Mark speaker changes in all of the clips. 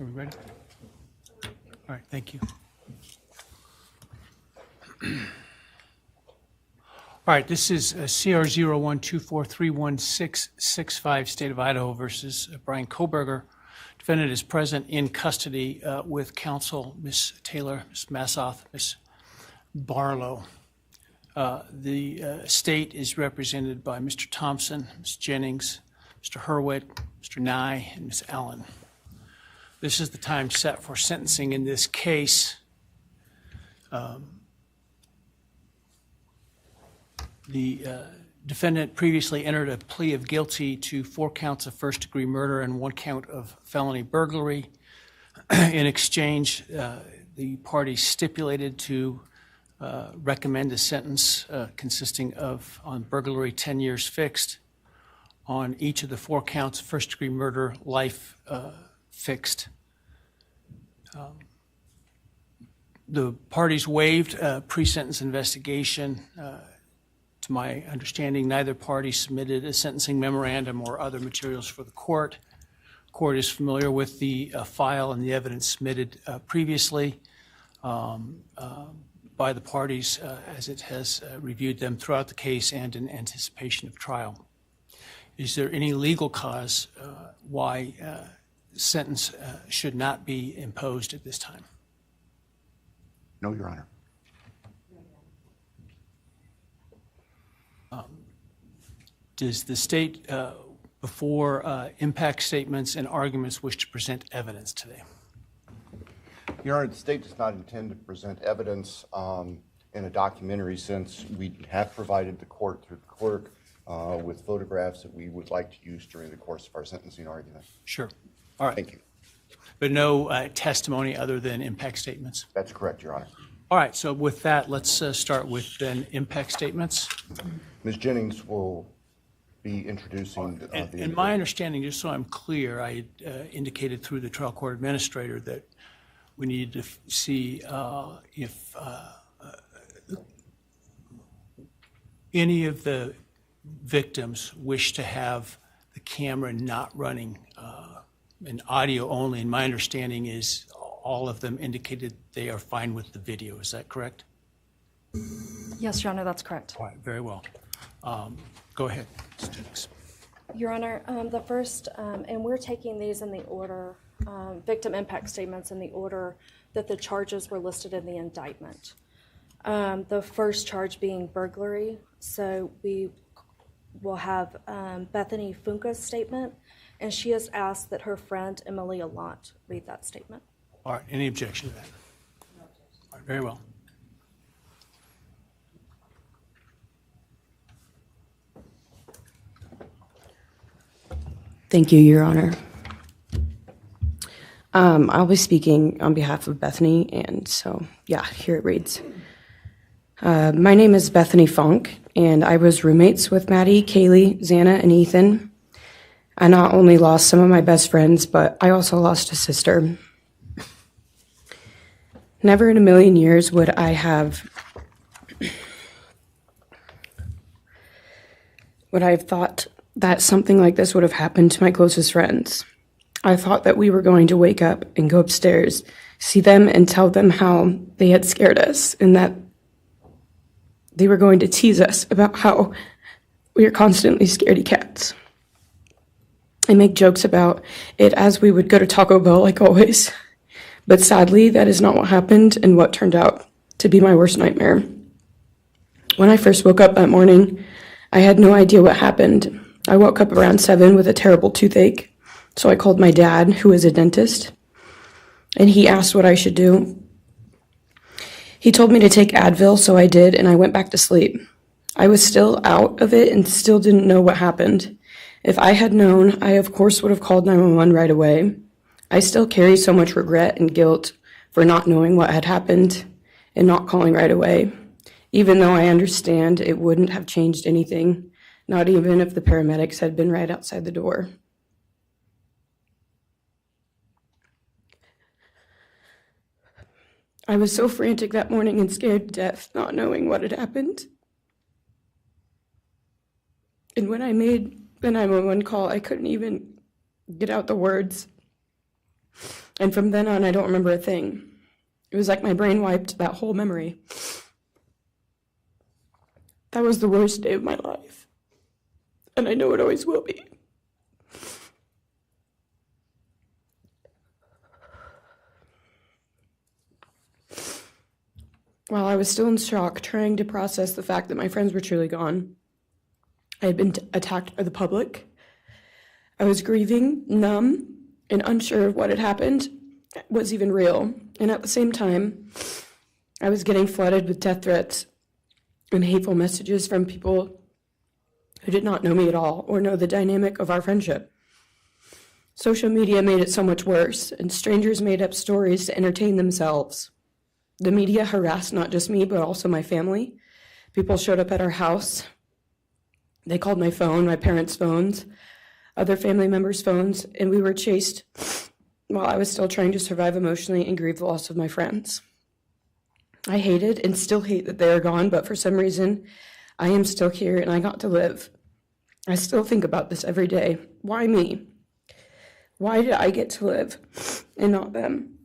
Speaker 1: Are we ready? All right, thank you. All right, this is CR 0124316665, State of Idaho versus Bryan Kohberger. Defendant is present in custody with counsel, Ms. Taylor, Ms. Massoth, Ms. Barlow. The state is represented by Mr. Thompson, Ms. Jennings, Mr. Hurwitz, Mr. Nye, and Ms. Allen. This is the time set for sentencing in this case. The defendant previously entered a plea of guilty to 4 counts of first-degree murder and 1 count of felony burglary. In exchange, the parties stipulated to recommend a sentence consisting of, on burglary, 10 years fixed, on each of the 4 counts of first-degree murder, life fixed. The parties waived pre-sentence investigation. To my understanding, neither party submitted a sentencing memorandum or other materials for the court. The court is familiar with the file and the evidence submitted previously by the parties as it has reviewed them throughout the case and in anticipation of trial. Is there any legal cause why sentence should not be imposed at this time?
Speaker 2: No, Your Honor.
Speaker 1: Does the state, before impact statements and arguments, wish to present evidence today?
Speaker 2: Your Honor, the state does not intend to present evidence in a documentary sense. We have provided the court through the clerk with photographs that we would like to use during the course of our sentencing argument.
Speaker 1: Sure. All right.
Speaker 2: Thank you.
Speaker 1: But no testimony other than impact statements?
Speaker 2: That's correct, Your Honor.
Speaker 1: All right. So with that, let's start with then impact statements.
Speaker 2: Ms. Jennings will be introducing
Speaker 1: And my understanding, just so I'm clear, I indicated through the trial court administrator that we need to see if any of the victims wish to have the camera not running in audio only. And my understanding is all of them indicated they are fine with the video. Is that correct?
Speaker 3: Yes, Your Honor, that's correct.
Speaker 1: All right, very well. Go ahead, Ms. Jennings.
Speaker 3: Your Honor, the first, and we're taking these in the order, victim impact statements in the order that the charges were listed in the indictment. The first charge being burglary. So we will have Bethany Funka's statement, and she has asked that her friend Emilia Lott read that statement.
Speaker 1: All right, any objection to that? No objection. All right, very well.
Speaker 4: Thank you, Your Honor. I'll be speaking on behalf of Bethany, and so, yeah, here it reads. My name is Bethany Funk, and I was roommates with Maddie, Kaylee, Xana, and Ethan. I not only lost some of my best friends, but I also lost a sister. Never in a million years would I have thought that something like this would have happened to my closest friends. I thought that we were going to wake up and go upstairs, see them and tell them how they had scared us and that they were going to tease us about how we are constantly scaredy cats. I make jokes about it as we would go to Taco Bell like always. But sadly, that is not what happened and what turned out to be my worst nightmare. When I first woke up that morning, I had no idea what happened. I woke up around 7 with a terrible toothache, so I called my dad, who is a dentist, and he asked what I should do. He told me to take Advil, so I did, and I went back to sleep. I was still out of it and still didn't know what happened. If I had known, I of course would have called 911 right away. I still carry so much regret and guilt for not knowing what had happened and not calling right away, even though I understand it wouldn't have changed anything, not even if the paramedics had been right outside the door. I was so frantic that morning and scared to death, not knowing what had happened. And when I made the 911 call, I couldn't even get out the words. And from then on, I don't remember a thing. It was like my brain wiped that whole memory. That was the worst day of my life. And I know it always will be. While I was still in shock, trying to process the fact that my friends were truly gone, I had been attacked by the public. I was grieving, numb, and unsure of what had happened was even real. And at the same time, I was getting flooded with death threats and hateful messages from people who did not know me at all or know the dynamic of our friendship. Social media made it so much worse, and strangers made up stories to entertain themselves. The media harassed not just me, but also my family. People showed up at our house. They called my phone, my parents' phones, other family members' phones, and we were chased while I was still trying to survive emotionally and grieve the loss of my friends. I hated and still hate that they are gone, but for some reason, I am still here and I got to live. I still think about this every day. Why me? Why did I get to live and not them?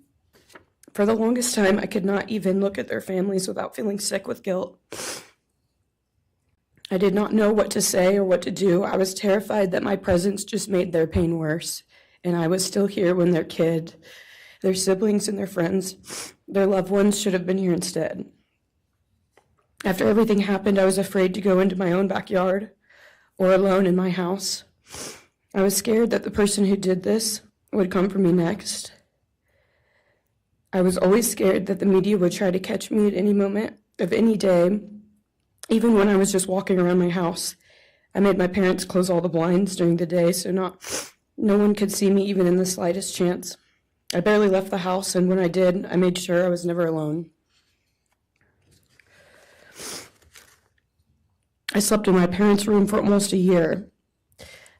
Speaker 4: For the longest time, I could not even look at their families without feeling sick with guilt. I did not know what to say or what to do. I was terrified that my presence just made their pain worse, and I was still here when their kid, their siblings and their friends, their loved ones should have been here instead. After everything happened, I was afraid to go into my own backyard or alone in my house. I was scared that the person who did this would come for me next. I was always scared that the media would try to catch me at any moment of any day, even when I was just walking around my house. I made my parents close all the blinds during the day so no one could see me even in the slightest chance. I barely left the house, and when I did, I made sure I was never alone. I slept in my parents' room for almost a year.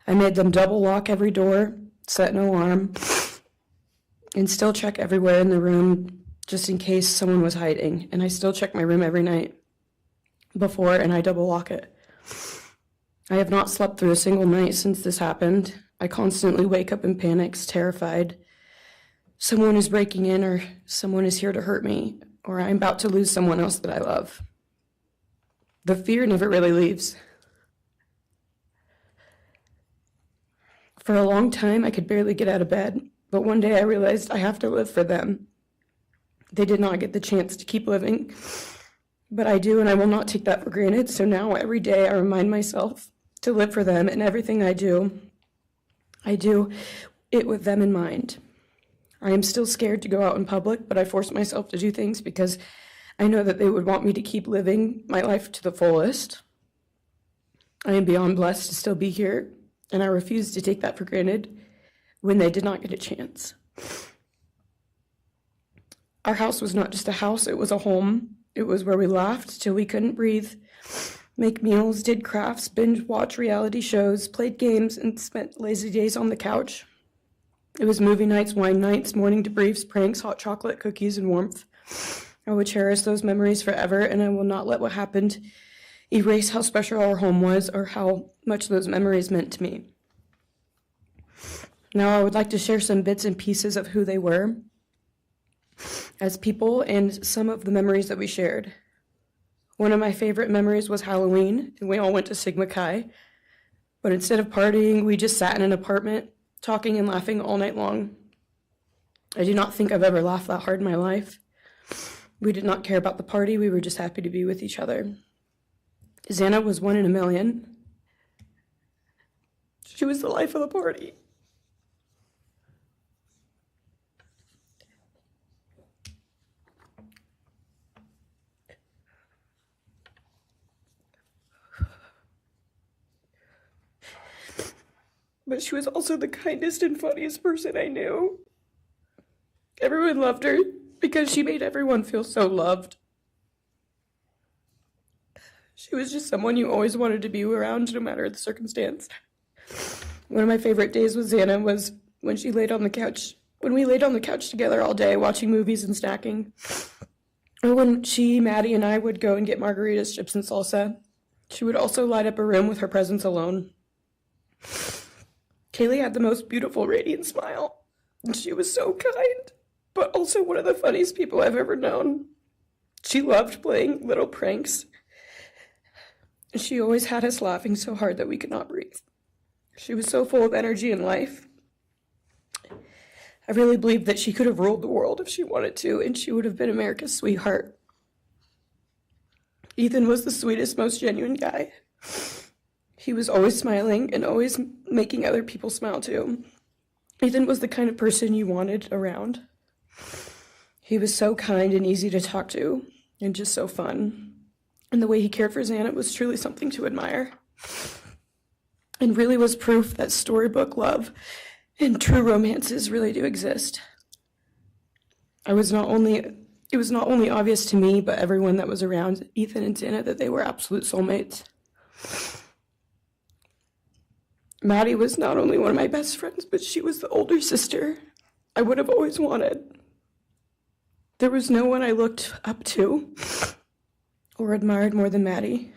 Speaker 4: I made them double lock every door, set an alarm, and still check everywhere in the room just in case someone was hiding. And I still check my room every night before, and I double lock it. I have not slept through a single night since this happened. I constantly wake up in panics, terrified. Someone is breaking in, or someone is here to hurt me, or I'm about to lose someone else that I love. The fear never really leaves. For a long time, I could barely get out of bed, but one day I realized I have to live for them. They did not get the chance to keep living, but I do, and I will not take that for granted. So now every day I remind myself to live for them, and everything I do it with them in mind. I am still scared to go out in public, but I force myself to do things because I know that they would want me to keep living my life to the fullest. I am beyond blessed to still be here, and I refuse to take that for granted when they did not get a chance. Our house was not just a house, it was a home. It was where we laughed till we couldn't breathe, make meals, did crafts, binge watch reality shows, played games, and spent lazy days on the couch. It was movie nights, wine nights, morning debriefs, pranks, hot chocolate, cookies, and warmth. I would cherish those memories forever, and I will not let what happened erase how special our home was or how much those memories meant to me. Now I would like to share some bits and pieces of who they were as people and some of the memories that we shared. One of my favorite memories was Halloween, and we all went to Sigma Chi. But instead of partying, we just sat in an apartment, talking and laughing all night long. I do not think I've ever laughed that hard in my life. We did not care about the party, we were just happy to be with each other. Xana was 1 in a million. She was the life of the party. But she was also the kindest and funniest person I knew. Everyone loved her because she made everyone feel so loved. She was just someone you always wanted to be around, no matter the circumstance. One of my favorite days with Xana was when she laid on the couch, when we laid on the couch together all day watching movies and snacking. Or when she, Maddie, and I would go and get margaritas, chips, and salsa. She would also light up a room with her presence alone. Kaylee had the most beautiful, radiant smile. She was so kind, but also one of the funniest people I've ever known. She loved playing little pranks. She always had us laughing so hard that we could not breathe. She was so full of energy and life. I really believe that she could have ruled the world if she wanted to, and she would have been America's sweetheart. Ethan was the sweetest, most genuine guy. He was always smiling and always making other people smile too. Ethan was the kind of person you wanted around. He was so kind and easy to talk to, and just so fun. And the way he cared for Xana was truly something to admire. And really was proof that storybook love and true romances really do exist. It was not only obvious to me, but everyone that was around Ethan and Xana that they were absolute soulmates. Maddie was not only one of my best friends, but she was the older sister I would have always wanted. There was no one I looked up to or admired more than Maddie.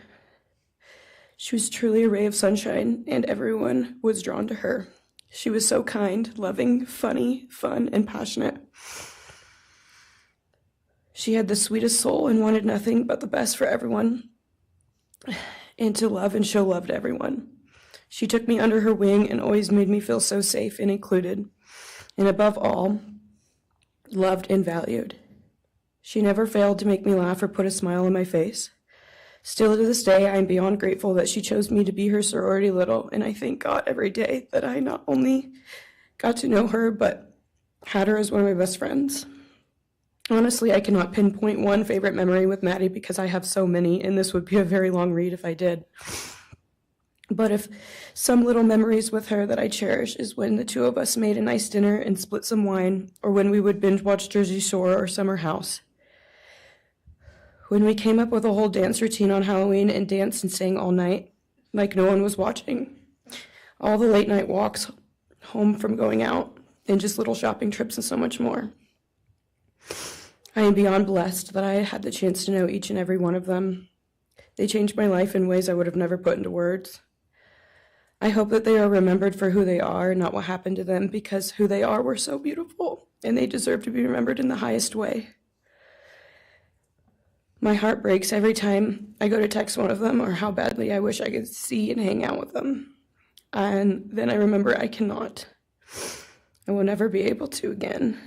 Speaker 4: She was truly a ray of sunshine, and everyone was drawn to her. She was so kind, loving, funny, fun, and passionate. She had the sweetest soul and wanted nothing but the best for everyone, and to love and show love to everyone. She took me under her wing and always made me feel so safe and included, and above all, loved and valued. She never failed to make me laugh or put a smile on my face. Still to this day, I am beyond grateful that she chose me to be her sorority little, and I thank God every day that I not only got to know her, but had her as one of my best friends. Honestly, I cannot pinpoint one favorite memory with Maddie because I have so many, and this would be a very long read if I did. But if some little memories with her that I cherish is when the two of us made a nice dinner and split some wine, or when we would binge watch Jersey Shore or Summer House. When we came up with a whole dance routine on Halloween and danced and sang all night, like no one was watching. All the late night walks home from going out, and just little shopping trips and so much more. I am beyond blessed that I had the chance to know each and every one of them. They changed my life in ways I would have never put into words. I hope that they are remembered for who they are, not what happened to them, because who they are were so beautiful, and they deserve to be remembered in the highest way. My heart breaks every time I go to text one of them or how badly I wish I could see and hang out with them. And then I remember I cannot. I will never be able to again.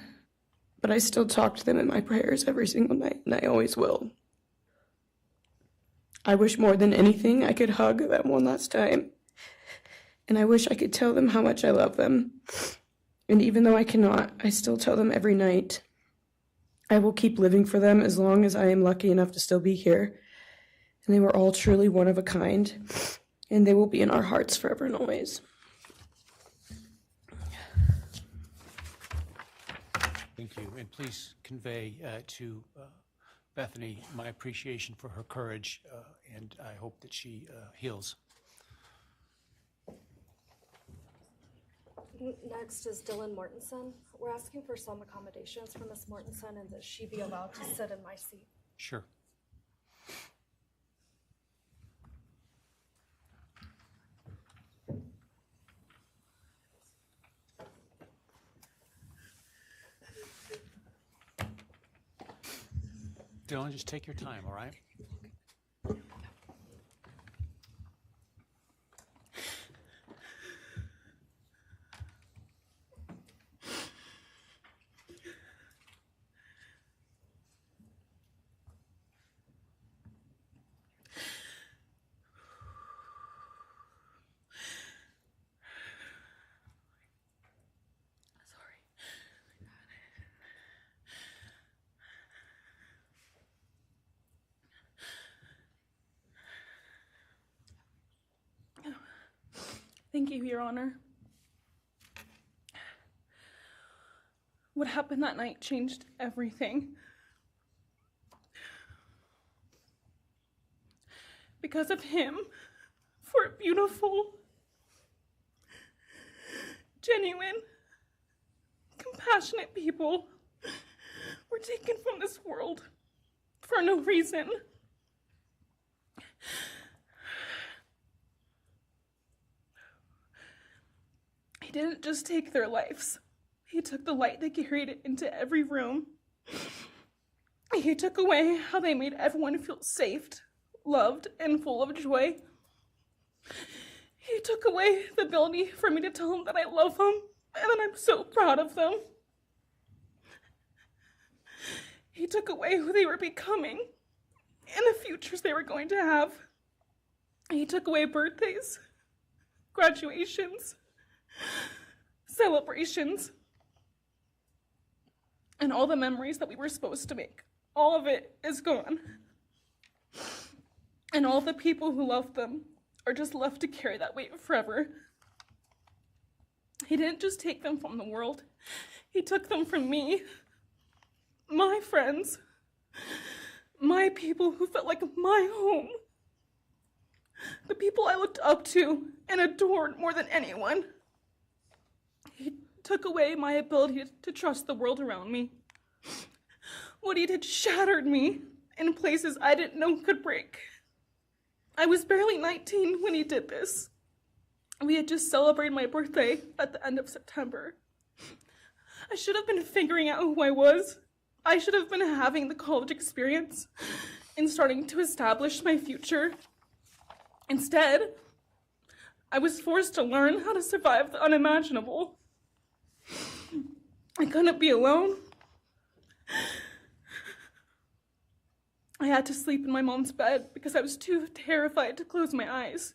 Speaker 4: But I still talk to them in my prayers every single night, and I always will. I wish more than anything I could hug them one last time. And I wish I could tell them how much I love them. And even though I cannot, I still tell them every night. I will keep living for them as long as I am lucky enough to still be here. And they were all truly one of a kind, and they will be in our hearts forever and always.
Speaker 1: Thank you, and please convey to Bethany my appreciation for her courage, and I hope that she heals.
Speaker 3: Next is Dylan Mortensen. We're asking for some accommodations for Ms. Mortensen and that she be allowed to sit in my seat.
Speaker 1: Sure. Dylan, just take your time, all right?
Speaker 5: Thank you, Your Honor. What happened that night changed everything. Because of him, four beautiful, genuine, compassionate people were taken from this world for no reason. He didn't just take their lives. He took the light they carried into every room. He took away how they made everyone feel safe, loved, and full of joy. He took away the ability for me to tell them that I love them and that I'm so proud of them. He took away who they were becoming and the futures they were going to have. He took away birthdays, graduations, celebrations, and all the memories that we were supposed to make. All of it is gone. And all the people who loved them are just left to carry that weight forever. He didn't just take them from the world. He took them from me, my friends, my people who felt like my home, the people I looked up to and adored more than anyone. He took away my ability to trust the world around me. What he did shattered me in places I didn't know could break. I was barely 19 when he did this. We had just celebrated my birthday at the end of September. I should have been figuring out who I was. I should have been having the college experience and starting to establish my future. Instead, I was forced to learn how to survive the unimaginable. I couldn't be alone. I had to sleep in my mom's bed because I was too terrified to close my eyes.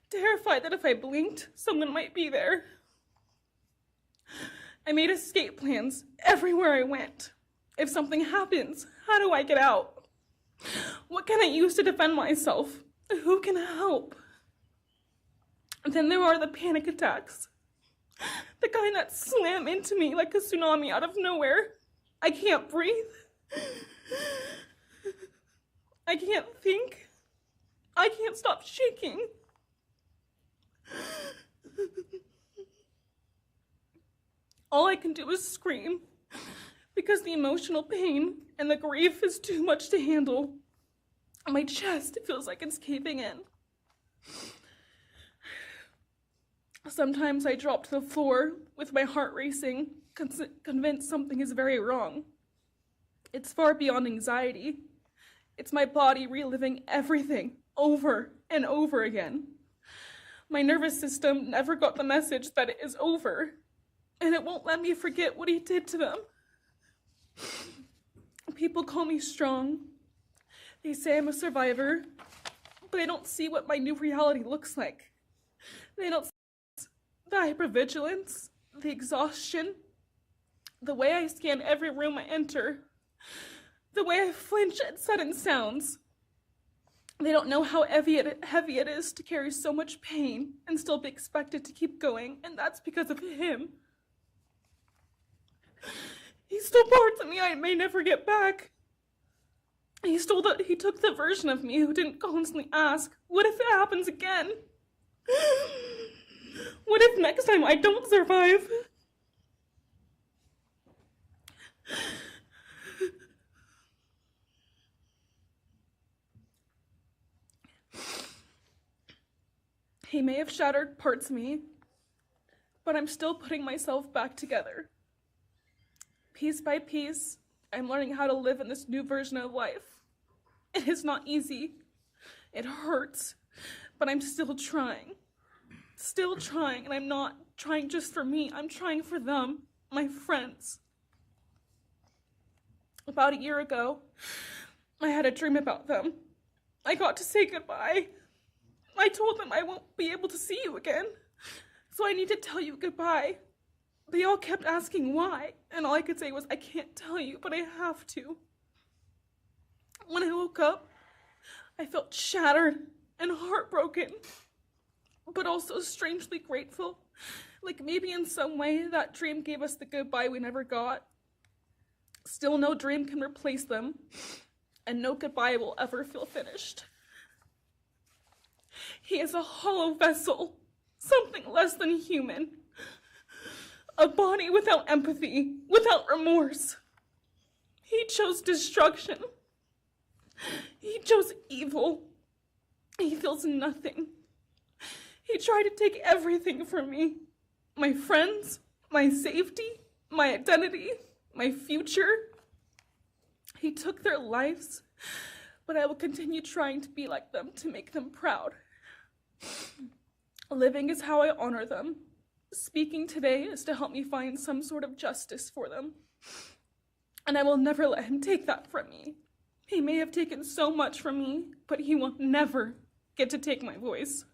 Speaker 5: Terrified that if I blinked, someone might be there. I made escape plans everywhere I went. If something happens, how do I get out? What can I use to defend myself? Who can help? And then there are the panic attacks. The kind that slam into me like a tsunami out of nowhere. I can't breathe. I can't think. I can't stop shaking. All I can do is scream because the emotional pain and the grief is too much to handle. My chest feels like it's caving in. Sometimes I drop to the floor with my heart racing, convinced something is very wrong. It's far beyond anxiety. It's my body reliving everything over and over again. My nervous system never got the message that it is over, and it won't let me forget what he did to them. People call me strong. They say I'm a survivor, but they don't see what my new reality looks like. They don't see the hypervigilance, the exhaustion, the way I scan every room I enter, the way I flinch at sudden sounds. They don't know how heavy it is to carry so much pain and still be expected to keep going, and that's because of him. He stole parts of me I may never get back. He took the version of me who didn't constantly ask, what if it happens again? What if next time I don't survive? He may have shattered parts of me, but I'm still putting myself back together. Piece by piece, I'm learning how to live in this new version of life. It is not easy. It hurts, but I'm still trying. Still trying, and I'm not trying just for me. I'm trying for them, my friends. About a year ago, I had a dream about them. I got to say goodbye. I told them I won't be able to see you again, so I need to tell you goodbye. They all kept asking why, and all I could say was, I can't tell you, but I have to. When I woke up, I felt shattered and heartbroken, but also strangely grateful. Like maybe in some way that dream gave us the goodbye we never got. Still, no dream can replace them, and no goodbye will ever feel finished. He is a hollow vessel, something less than human. A body without empathy, without remorse. He chose destruction. He chose evil. He feels nothing. He tried to take everything from me. My friends, my safety, my identity, my future. He took their lives, but I will continue trying to be like them, to make them proud. Living is how I honor them. Speaking today is to help me find some sort of justice for them. And I will never let him take that from me. He may have taken so much from me, but he will never get to take my voice.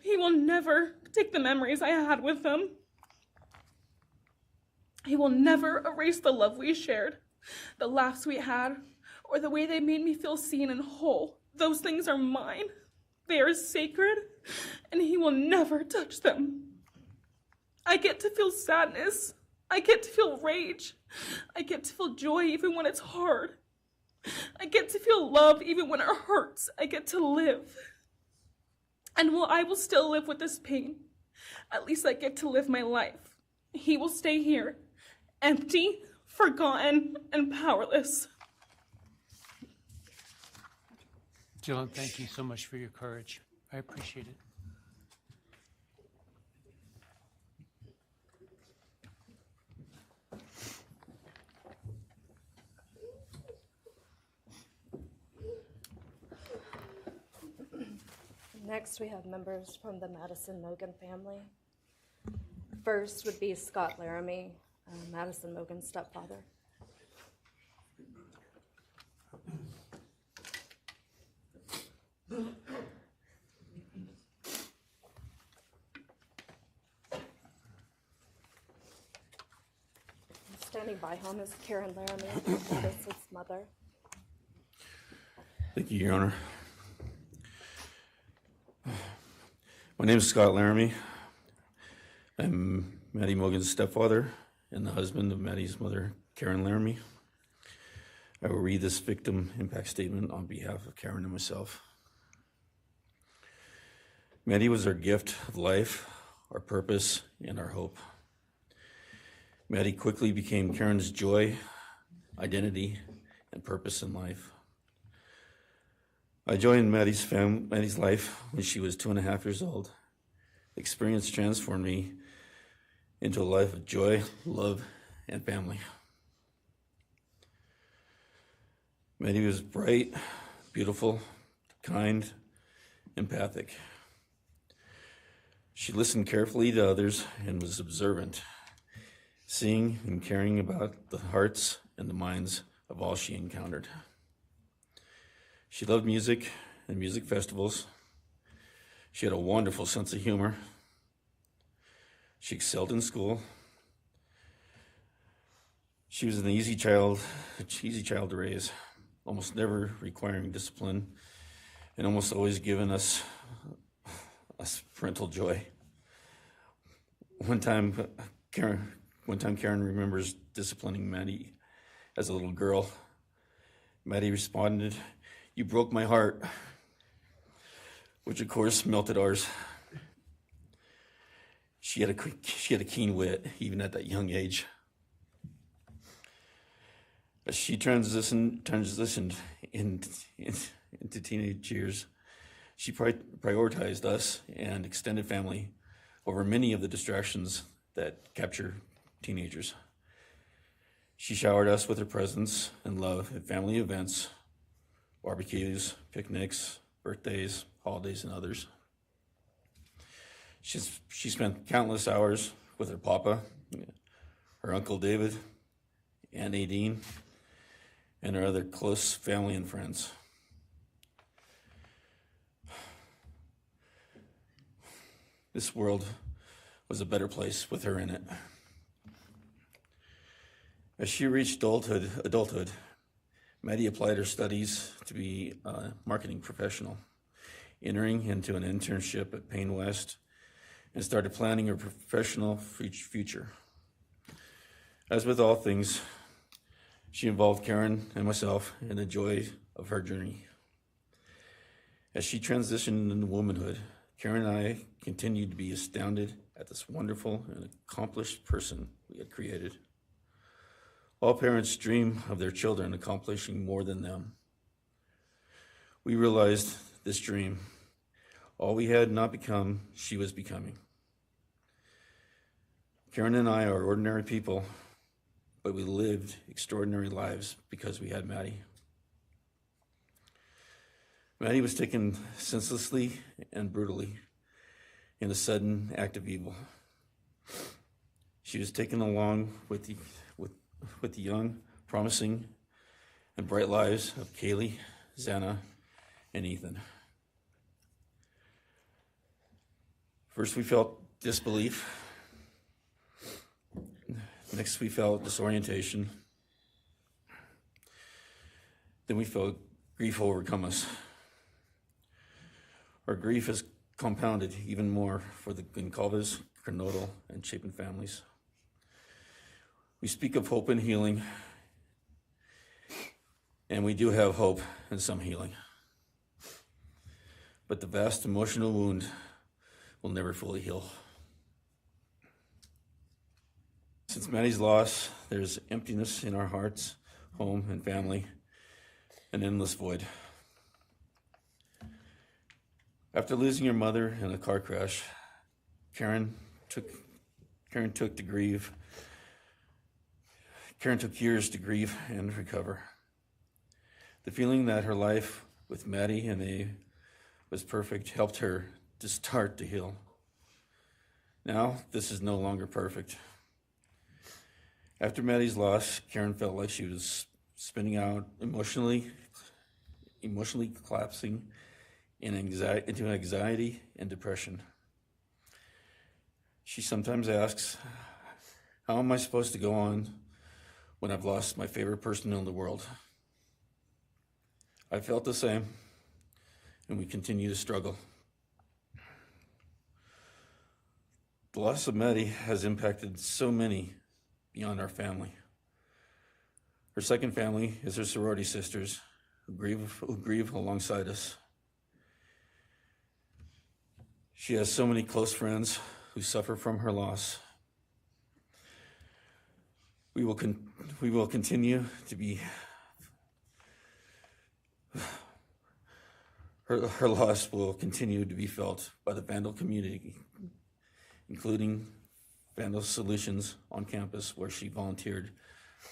Speaker 5: He will never take the memories I had with him. He will never erase the love we shared, the laughs we had, or the way they made me feel seen and whole. Those things are mine. They are sacred, and he will never touch them. I get to feel sadness. I get to feel rage. I get to feel joy even when it's hard. I get to feel love even when it hurts. I get to live. And while I will still live with this pain, at least I get to live my life. He will stay here, empty, forgotten, and powerless.
Speaker 1: Dylan, thank you so much for your courage. I appreciate it.
Speaker 3: Next, we have members from the Madison Mogen family. First would be Scott Laramie, Madison Mogen's stepfather. Standing by him is Karen Laramie, Madison's mother.
Speaker 6: Thank you, Your Honor. My name is Scott Laramie. I'm Maddie Mogen's stepfather and the husband of Maddie's mother, Karen Laramie. I will read this victim impact statement on behalf of Karen and myself. Maddie was our gift of life, our purpose, and our hope. Maddie quickly became Karen's joy, identity, and purpose in life. I joined Maddie's life when she was 2.5 years old. The experience transformed me into a life of joy, love, and family. Maddie was bright, beautiful, kind, empathic. She listened carefully to others and was observant, seeing and caring about the hearts and the minds of all she encountered. She loved music and music festivals. She had a wonderful sense of humor. She excelled in school. She was an easy child to raise, almost never requiring discipline, and almost always giving us parental joy. One time Karen remembers disciplining Maddie as a little girl. Maddie responded, "You broke my heart," which of course melted ours. She had a keen wit, even at that young age. As she transitioned into teenage years, she prioritized us and extended family over many of the distractions that capture teenagers. She showered us with her presence and love at family events, barbecues, picnics, birthdays, holidays, and others. She spent countless hours with her papa, her Uncle David, Aunt Nadine, and her other close family and friends. This world was a better place with her in it. As she reached adulthood, Maddie applied her studies to be a marketing professional, entering into an internship at Payne West, and started planning her professional future. As with all things, she involved Karen and myself in the joy of her journey. As she transitioned into womanhood, Karen and I continued to be astounded at this wonderful and accomplished person we had created. All parents dream of their children accomplishing more than them. We realized this dream, all we had not become, she was becoming. Karen and I are ordinary people, but we lived extraordinary lives because we had Maddie. Maddie was taken senselessly and brutally in a sudden act of evil. She was taken along with the young, promising, and bright lives of Kaylee, Xana, and Ethan. First, we felt disbelief. Next, we felt disorientation. Then we felt grief overcome us. Our grief is compounded even more for the Goncalves, Kernodle, and Chapin families. We speak of hope and healing, and we do have hope and some healing. But the vast emotional wound will never fully heal. Since Maddie's loss, there's emptiness in our hearts, home, and family, an endless void. After losing her mother in a car crash, Karen took years to grieve and recover. The feeling that her life with Maddie and A was perfect helped her to start to heal. Now, this is no longer perfect. After Maddie's loss, Karen felt like she was spinning out, emotionally collapsing into anxiety and depression. She sometimes asks, how am I supposed to go on when I've lost my favorite person in the world? I felt the same, and we continue to struggle. The loss of Maddie has impacted so many beyond our family. Her second family is her sorority sisters who grieve alongside us. She has so many close friends who suffer from her loss. We will continue to be. Her loss will continue to be felt by the Vandal community, including Vandal Solutions on campus, where she volunteered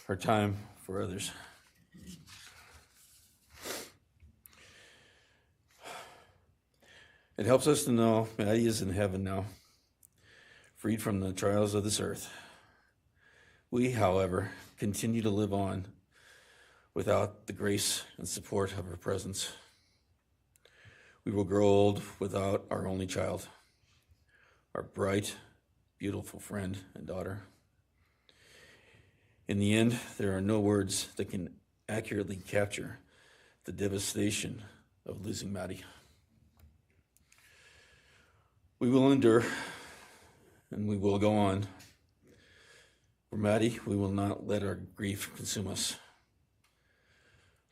Speaker 6: her time for others. It helps us to know Maddie is in heaven now, freed from the trials of this earth. We, however, continue to live on without the grace and support of her presence. We will grow old without our only child, our bright, beautiful friend and daughter. In the end, there are no words that can accurately capture the devastation of losing Maddie. We will endure, and we will go on. For Maddie, we will not let our grief consume us.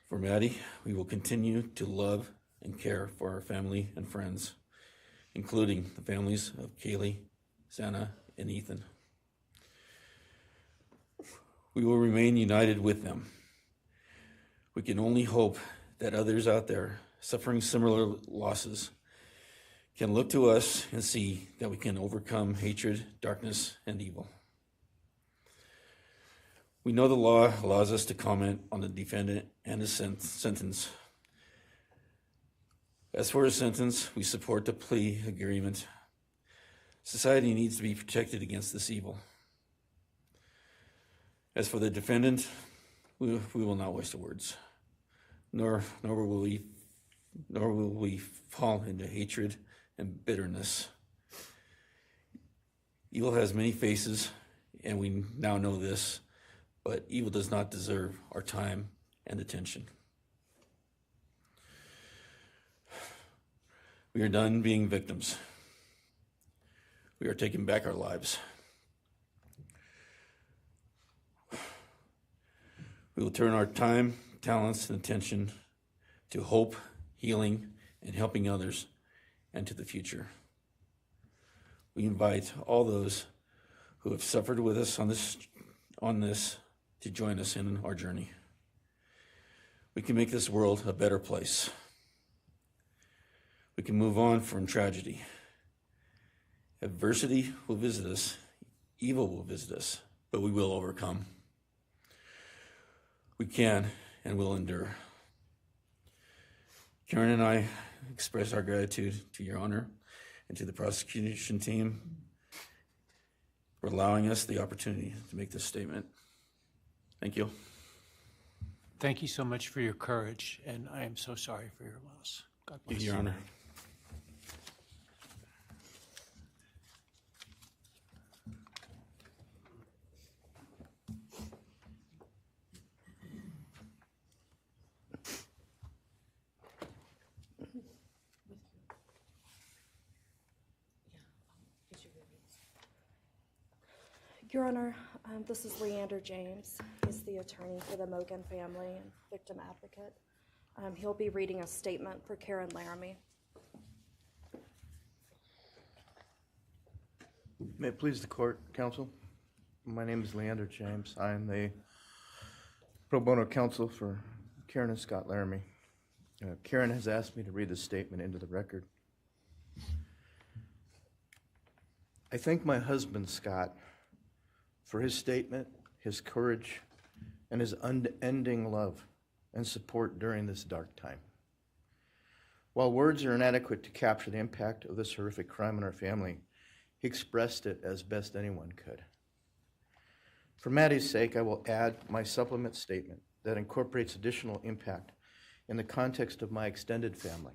Speaker 6: For Maddie, we will continue to love and care for our family and friends, including the families of Kaylee, Xana, and Ethan. We will remain united with them. We can only hope that others out there suffering similar losses can look to us and see that we can overcome hatred, darkness, and evil. We know the law allows us to comment on the defendant and his sentence. As for his sentence, we support the plea agreement. Society needs to be protected against this evil. As for the defendant, we will not waste words, nor will we fall into hatred and bitterness. Evil has many faces, and we now know this, but evil does not deserve our time and attention. We are done being victims. We are taking back our lives. We will turn our time, talents, and attention to hope, healing, and helping others, and to the future. We invite all those who have suffered with us on this to join us in our journey. We can make this world a better place. We can move on from tragedy. Adversity will visit us evil will visit us, but we will overcome. We can and will endure. Karen and I express our gratitude to Your Honor and to the prosecution team for allowing us the opportunity to make this statement. Thank you.
Speaker 1: Thank you so much for your courage, and I am so sorry for your loss. God bless you.
Speaker 6: Your Honor.
Speaker 3: Your Honor, this is Leander James. He's the attorney for the Mogen family and victim advocate. He'll be reading a statement for Karen Laramie.
Speaker 7: May it please the court, counsel. My name is Leander James. I am the pro bono counsel for Karen and Scott Laramie. Karen has asked me to read this statement into the record. I thank my husband, Scott, for his statement, his courage, and his unending love and support during this dark time. While words are inadequate to capture the impact of this horrific crime on our family, he expressed it as best anyone could. For Maddie's sake, I will add my supplement statement that incorporates additional impact in the context of my extended family.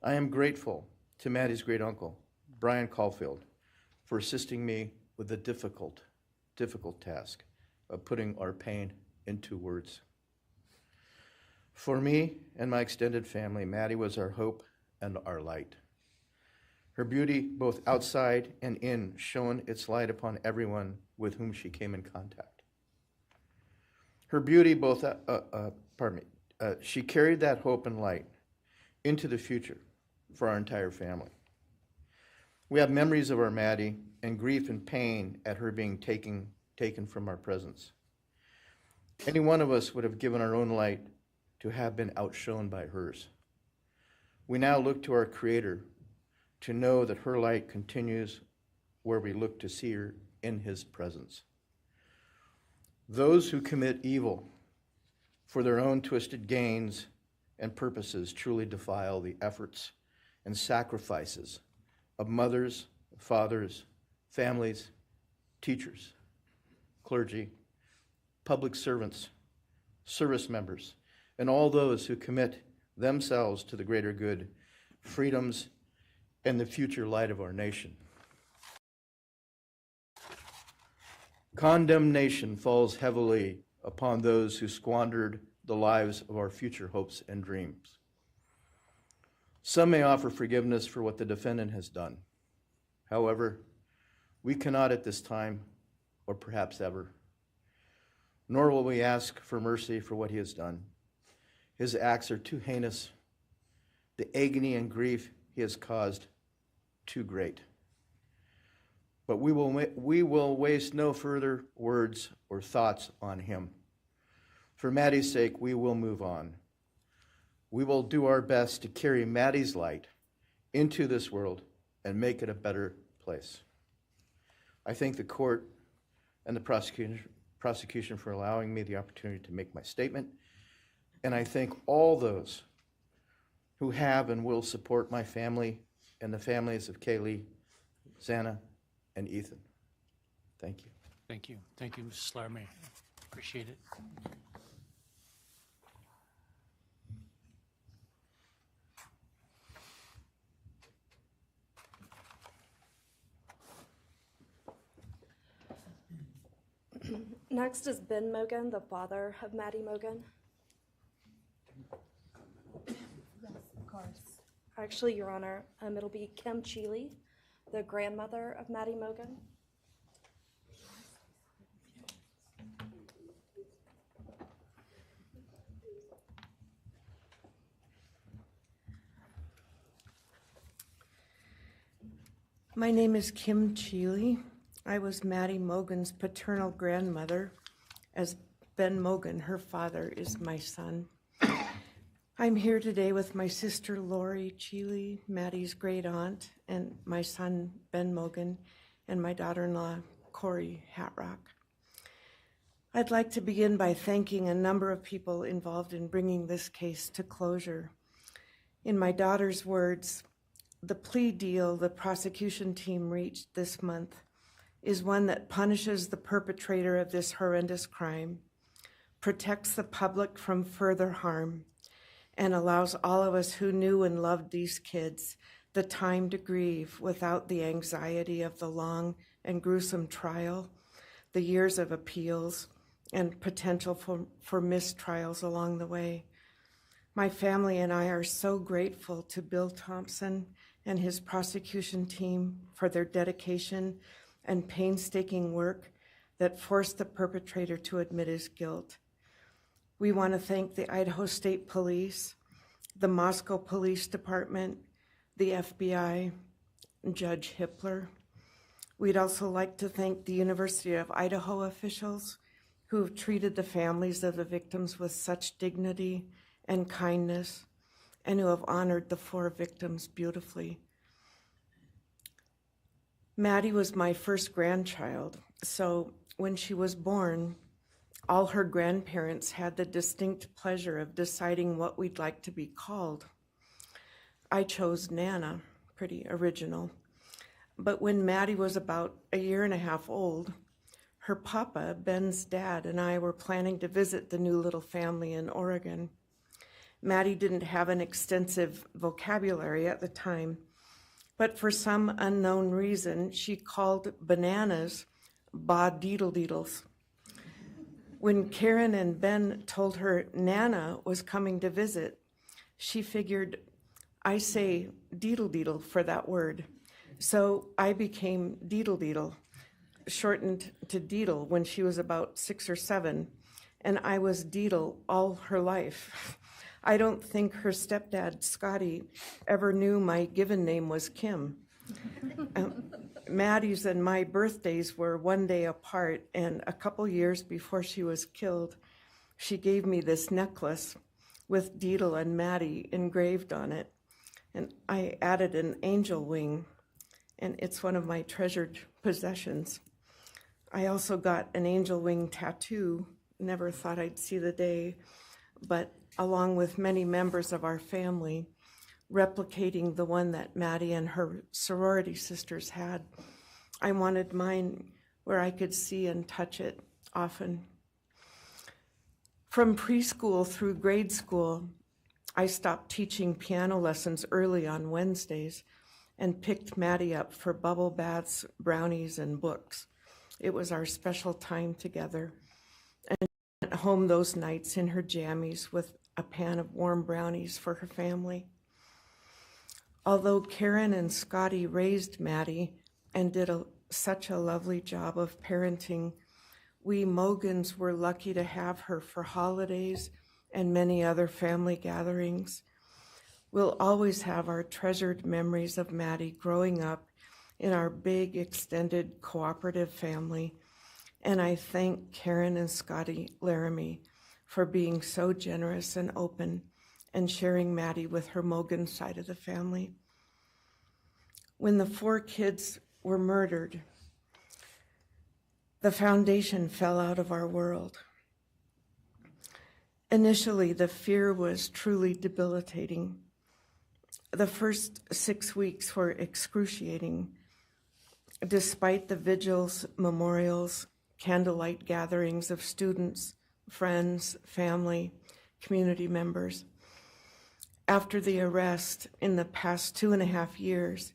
Speaker 7: I am grateful to Maddie's great uncle, Bryan Kohberger, for assisting me with the difficult task of putting our pain into words. For me and my extended family, Maddie was our hope and our light. Her beauty, both outside and in, shone its light upon everyone with whom she came in contact. Her beauty, she carried that hope and light into the future for our entire family. We have memories of our Maddie and grief and pain at her being taken from our presence. Any one of us would have given our own light to have been outshone by hers. We now look to our Creator to know that her light continues where we look to see her in His presence. Those who commit evil for their own twisted gains and purposes truly defile the efforts and sacrifices of mothers, fathers, families, teachers, clergy, public servants, service members, and all those who commit themselves to the greater good, freedoms, and the future light of our nation. Condemnation falls heavily upon those who squandered the lives of our future hopes and dreams. Some may offer forgiveness for what the defendant has done. However, we cannot at this time, or perhaps ever, nor will we ask for mercy for what he has done. His acts are too heinous. The agony and grief he has caused, too great. But we will waste no further words or thoughts on him. For Maddie's sake, we will move on. We will do our best to carry Maddie's light into this world and make it a better place. I thank the court and the prosecution for allowing me the opportunity to make my statement, and I thank all those who have and will support my family and the families of Kaylee, Xana, and Ethan. Thank you.
Speaker 1: Thank you. Thank you, Mrs. Laramie. Appreciate it.
Speaker 3: Next is Ben Mogen, the father of Maddie Mogen.
Speaker 8: Yes, of course.
Speaker 3: Actually, Your Honor, it'll be Kim Cheeley, the grandmother of Maddie Mogen.
Speaker 8: My name is Kim Cheeley. I was Maddie Mogen's paternal grandmother, as Ben Mogen, her father, is my son. I'm here today with my sister Lori Cheeley, Maddie's great aunt, and my son Ben Mogen, and my daughter-in-law, Corey Hatrock. I'd like to begin by thanking a number of people involved in bringing this case to closure. In my daughter's words, the plea deal the prosecution team reached this month is one that punishes the perpetrator of this horrendous crime, protects the public from further harm, and allows all of us who knew and loved these kids the time to grieve without the anxiety of the long and gruesome trial, the years of appeals, and potential for mistrials along the way. My family and I are so grateful to Bill Thompson and his prosecution team for their dedication and painstaking work that forced the perpetrator to admit his guilt. We want to thank the Idaho State Police, the Moscow Police Department, the FBI, and Judge Hippler. We'd also like to thank the University of Idaho officials who have treated the families of the victims with such dignity and kindness, and who have honored the 4 victims beautifully. Maddie was my first grandchild, so when she was born, all her grandparents had the distinct pleasure of deciding what we'd like to be called. I chose Nana, pretty original. But when Maddie was about a year and a half old, her papa, Ben's dad, and I were planning to visit the new little family in Oregon. Maddie didn't have an extensive vocabulary at the time, but for some unknown reason, she called bananas ba-deedle-deedles. When Karen and Ben told her Nana was coming to visit, she figured, I say deedle-deedle for that word. So I became deedle-deedle, shortened to Deedle when she was about 6 or 7, and I was Deedle all her life. I don't think her stepdad, Scotty, ever knew my given name was Kim. Maddie's and my birthdays were one day apart, and a couple years before she was killed, she gave me this necklace with Deedle and Maddie engraved on it, and I added an angel wing, and it's one of my treasured possessions. I also got an angel wing tattoo, never thought I'd see the day, but along with many members of our family, replicating the one that Maddie and her sorority sisters had. I wanted mine where I could see and touch it often. From preschool through grade school, I stopped teaching piano lessons early on Wednesdays and picked Maddie up for bubble baths, brownies, and books. It was our special time together. And she went home those nights in her jammies with a pan of warm brownies for her family. Although Karen and Scotty raised Maddie and did such a lovely job of parenting, we Mogens were lucky to have her for holidays and many other family gatherings. We'll always have our treasured memories of Maddie growing up in our big, extended, cooperative family, and I thank Karen and Scotty Laramie for being so generous and open and sharing Maddie with her Mogen side of the family. When the 4 kids were murdered, the foundation fell out of our world. Initially, the fear was truly debilitating. The first 6 weeks were excruciating. Despite the vigils, memorials, candlelight gatherings of students, friends, family, community members. After the arrest, in the past 2.5 years,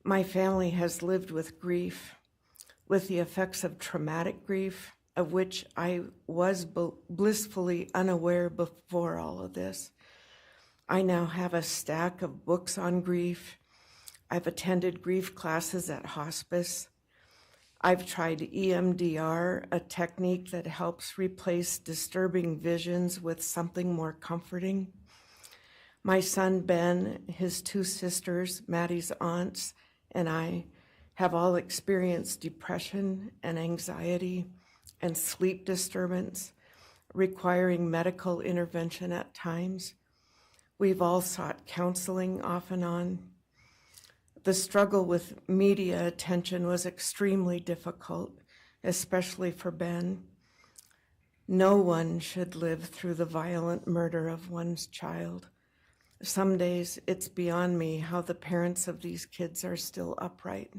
Speaker 8: my family has lived with grief, with the effects of traumatic grief, of which I was blissfully unaware before all of this. I now have a stack of books on grief. I've attended grief classes at hospice. I've tried EMDR, a technique that helps replace disturbing visions with something more comforting. My son Ben, his 2 sisters, Maddie's aunts, and I have all experienced depression and anxiety and sleep disturbance, requiring medical intervention at times. We've all sought counseling off and on. The struggle with media attention was extremely difficult, especially for Ben. No one should live through the violent murder of one's child. Some days it's beyond me how the parents of these kids are still upright.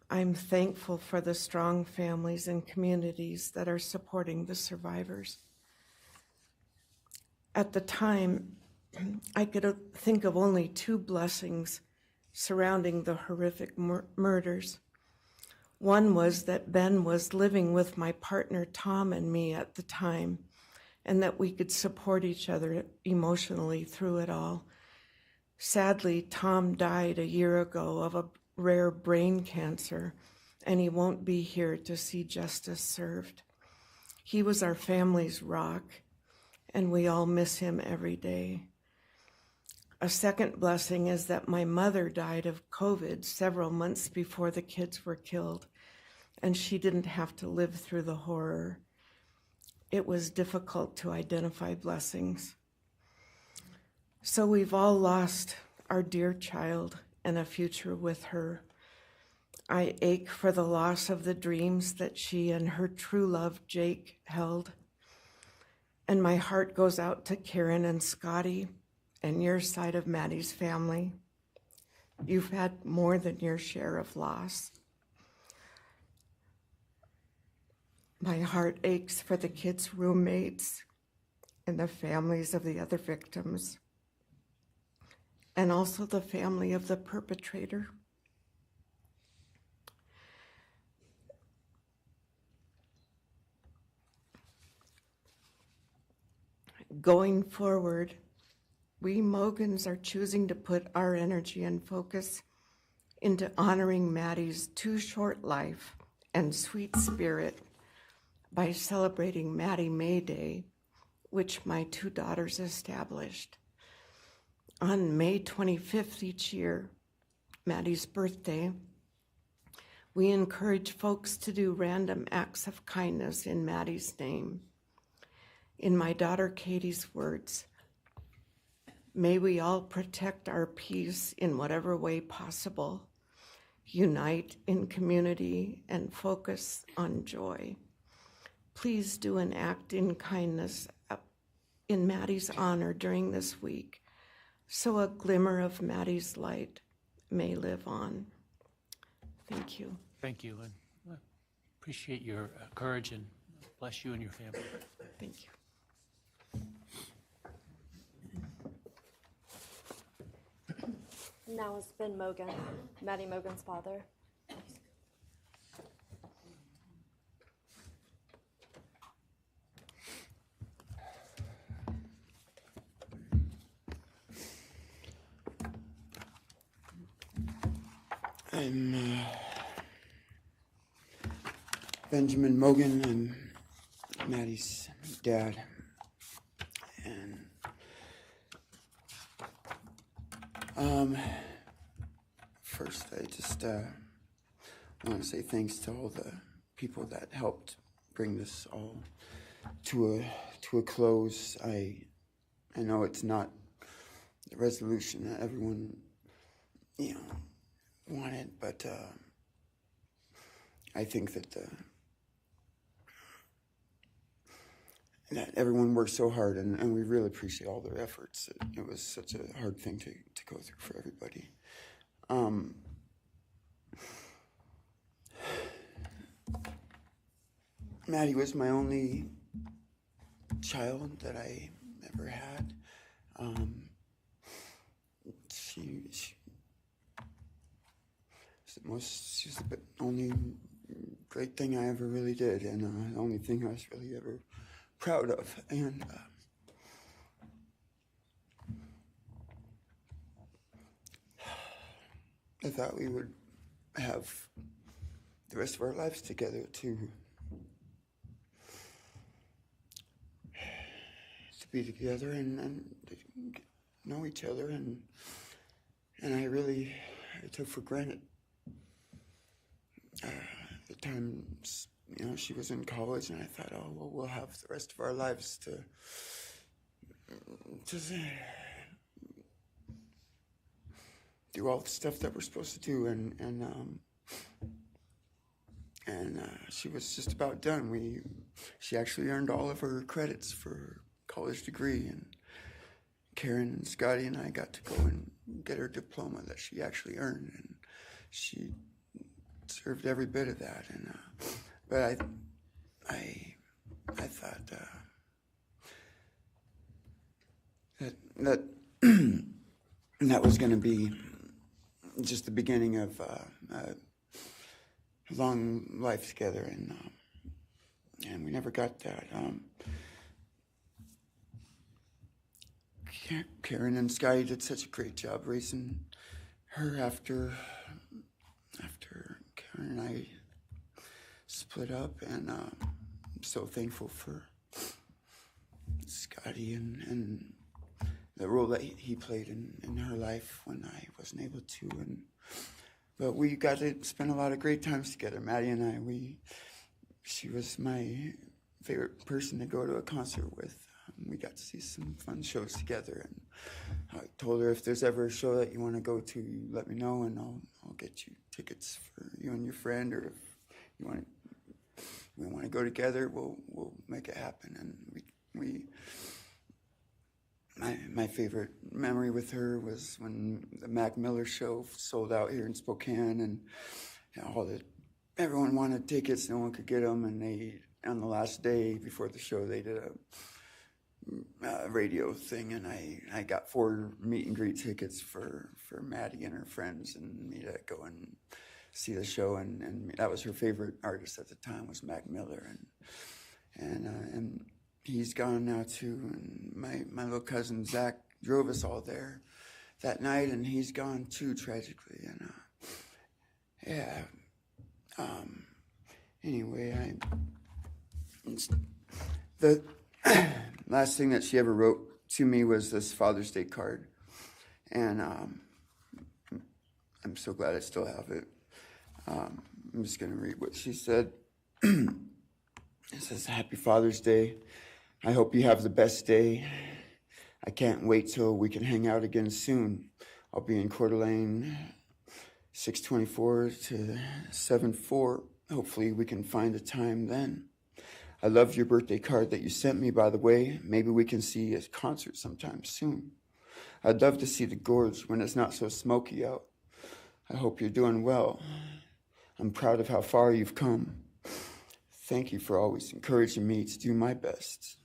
Speaker 8: I'm thankful for the strong families and communities that are supporting the survivors. At the time, I could think of only two blessings surrounding the horrific murders. One was that Ben was living with my partner Tom and me at the time, and that we could support each other emotionally through it all. Sadly, Tom died a year ago of a rare brain cancer, and he won't be here to see justice served. He was our family's rock, and we all miss him every day. A second blessing is that my mother died of COVID several months before the kids were killed, and she didn't have to live through the horror. It was difficult to identify blessings. So we've all lost our dear child and a future with her. I ache for the loss of the dreams that she and her true love, Jake, held. And my heart goes out to Karen and Scotty and your side of Maddie's family. You've had more than your share of loss. My heart aches for the kids' roommates and the families of the other victims, and also the family of the perpetrator. Going forward, we Mogens are choosing to put our energy and focus into honoring Maddie's too short life and sweet spirit by celebrating Maddie May Day, which my two daughters established. On May 25th each year, Maddie's birthday, we encourage folks to do random acts of kindness in Maddie's name. In my daughter Katie's words, may we all protect our peace in whatever way possible, unite in community, and focus on joy. Please do an act in kindness in Maddie's honor during this week, so a glimmer of Maddie's light may live on. Thank you.
Speaker 1: Thank you, and I appreciate your courage, and bless you and your family.
Speaker 8: Thank you.
Speaker 3: Now is Ben Mogen, Maddie Mogen's father.
Speaker 9: I'm Benjamin Mogen. I'm Maddie's dad. And first I just want to say thanks to all the people that helped bring this all to a close. I know it's not the resolution that everyone, wanted, but I think that that everyone worked so hard, and we really appreciate all their efforts. It was such a hard thing to go through for everybody. Maddie was my only child that I ever had. She's the only great thing I ever really did, and the only thing I was really ever proud of. And I thought we would have the rest of our lives together to be together and to know each other, and I took for granted the times, she was in college, and I thought, oh, well, we'll have the rest of our lives to do all the stuff that we're supposed to do, and she was just about done. She actually earned all of her credits for her college degree, and Karen and Scotty and I got to go and get her diploma that she actually earned, and she deserved every bit of that. And but I thought that that was going to be just the beginning of a long life together, and we never got that. Karen and Scotty did such a great job raising her after Karen and I split up, and I'm so thankful for Scotty and the role that he played in her life when I wasn't able to. But we got to spend a lot of great times together, Maddie and I. She was my favorite person to go to a concert with. We got to see some fun shows together, and I told her, if there's ever a show that you want to go to, you let me know, and I'll get you tickets for you and your friend, or if we want to go together, we'll make it happen. And my favorite memory with her was when the Mac Miller show sold out here in Spokane, and everyone wanted tickets, no one could get them, and on the last day before the show, they did a radio thing, and I got 4 meet and greet tickets for Maddie and her friends and me to go and see the show, and that was her favorite artist at the time, was Mac Miller, and he's gone now too, and my little cousin Zach drove us all there that night, and he's gone too, tragically, and anyway, the last thing that she ever wrote to me was this Father's Day card, and I'm so glad I still have it. I'm just going to read what she said. It says, "Happy Father's Day. I hope you have the best day. I can't wait till we can hang out again soon. I'll be in Coeur d'Alene, 6:24 to 7:4. Hopefully we can find a time then. I loved your birthday card that you sent me, by the way. Maybe we can see a concert sometime soon. I'd love to see the gorge when it's not so smoky out. I hope you're doing well. I'm proud of how far you've come. Thank you for always encouraging me to do my best.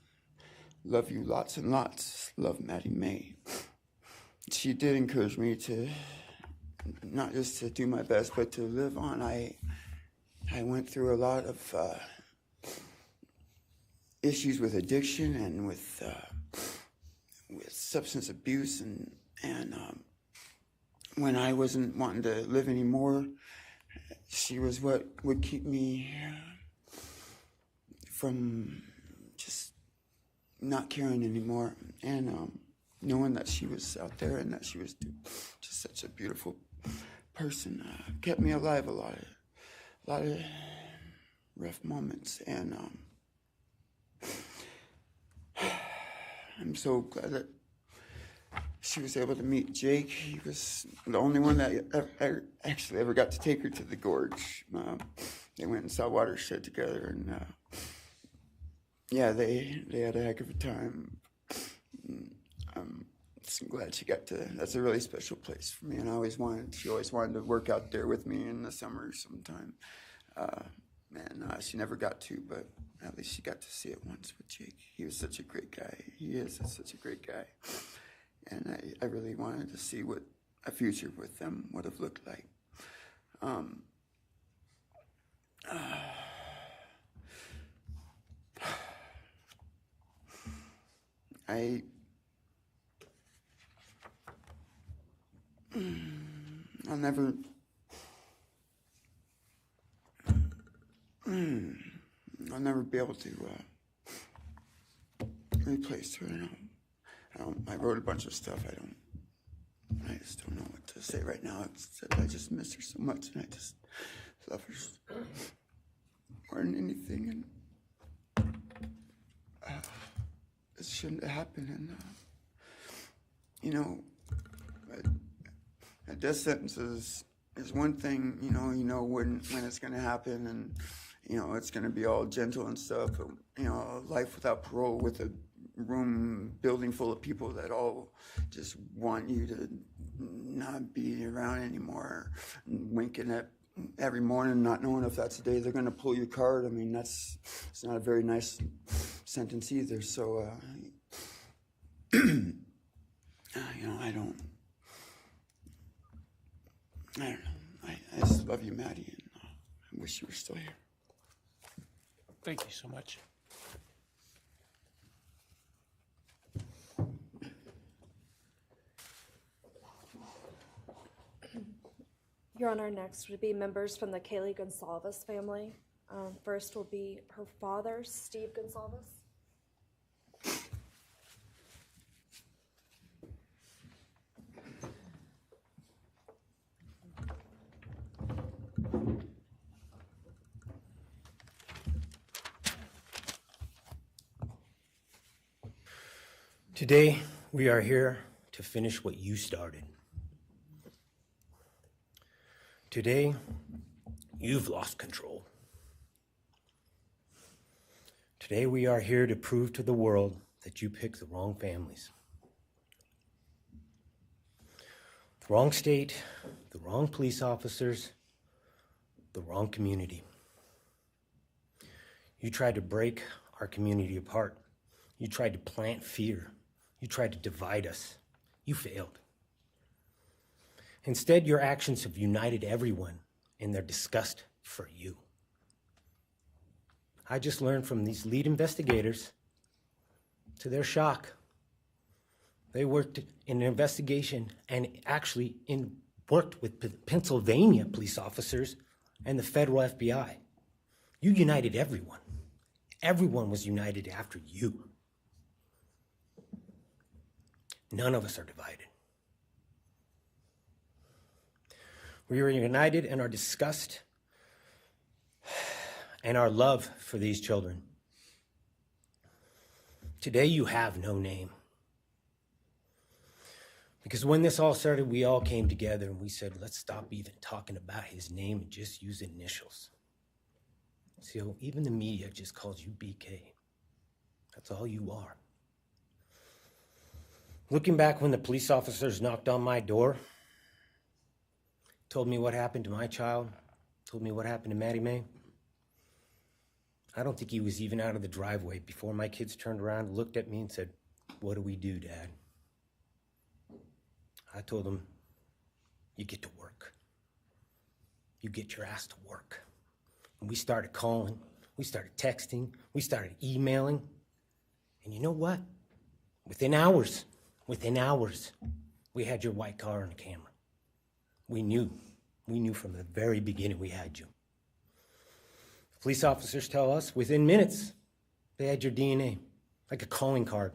Speaker 9: Love you lots and lots. Love, Maddie May." She did encourage me to not just to do my best, but to live on. I went through a lot of issues with addiction and with substance abuse, and when I wasn't wanting to live anymore, she was what would keep me from just not caring anymore, and knowing that she was out there and that she was just such a beautiful person kept me alive a lot of rough moments, and I'm so glad that she was able to meet Jake. He was the only one that actually ever got to take her to the gorge. They went and saw Watershed together, and yeah, they had a heck of a time. I'm just glad she got to. That's a really special place for me, and she always wanted to work out there with me in the summer sometime. And she never got to, but at least she got to see it once with Jake. He was such a great guy. He is such a great guy. And I really wanted to see what a future with them would have looked like. I'll never be able to replace her. I wrote a bunch of stuff. I just don't know what to say right now. I just miss her so much, and I just love her more than anything. And it shouldn't have happened. And a death sentence is one thing, you know when it's going to happen, and it's going to be all gentle and stuff. But, life without parole, with a building full of people that all just want you to not be around anymore, and winking at every morning, not knowing if that's the day they're going to pull your card. I mean, it's not a very nice sentence either. So, I don't know. I just love you, Maddie, and I wish you were still here.
Speaker 1: Thank you so much.
Speaker 3: Your Honor, next would be members from the Kaylee Goncalves family. First will be her father, Steve Goncalves.
Speaker 10: Today, we are here to finish what you started. Today, you've lost control. Today, we are here to prove to the world that you picked the wrong families. The wrong state, the wrong police officers, the wrong community. You tried to break our community apart. You tried to plant fear. You tried to divide us. You failed. Instead, your actions have united everyone in their disgust for you. I just learned from these lead investigators, to their shock, they worked in an investigation and actually worked with Pennsylvania police officers and the federal FBI. You united everyone. Everyone was united after you. None of us are divided. We are united in our disgust and our love for these children. Today you have no name. Because when this all started, we all came together and we said, let's stop even talking about his name and just use initials. So even the media just calls you BK. That's all you are. Looking back when the police officers knocked on my door, told me what happened to my child, told me what happened to Maddie Mae, I don't think he was even out of the driveway before my kids turned around, looked at me and said, what do we do, Dad? I told them, you get to work. You get your ass to work. And we started calling, we started texting, we started emailing. And you know what? Within hours, we had your white car on the camera. We knew from the very beginning we had you. Police officers tell us within minutes they had your DNA, like a calling card.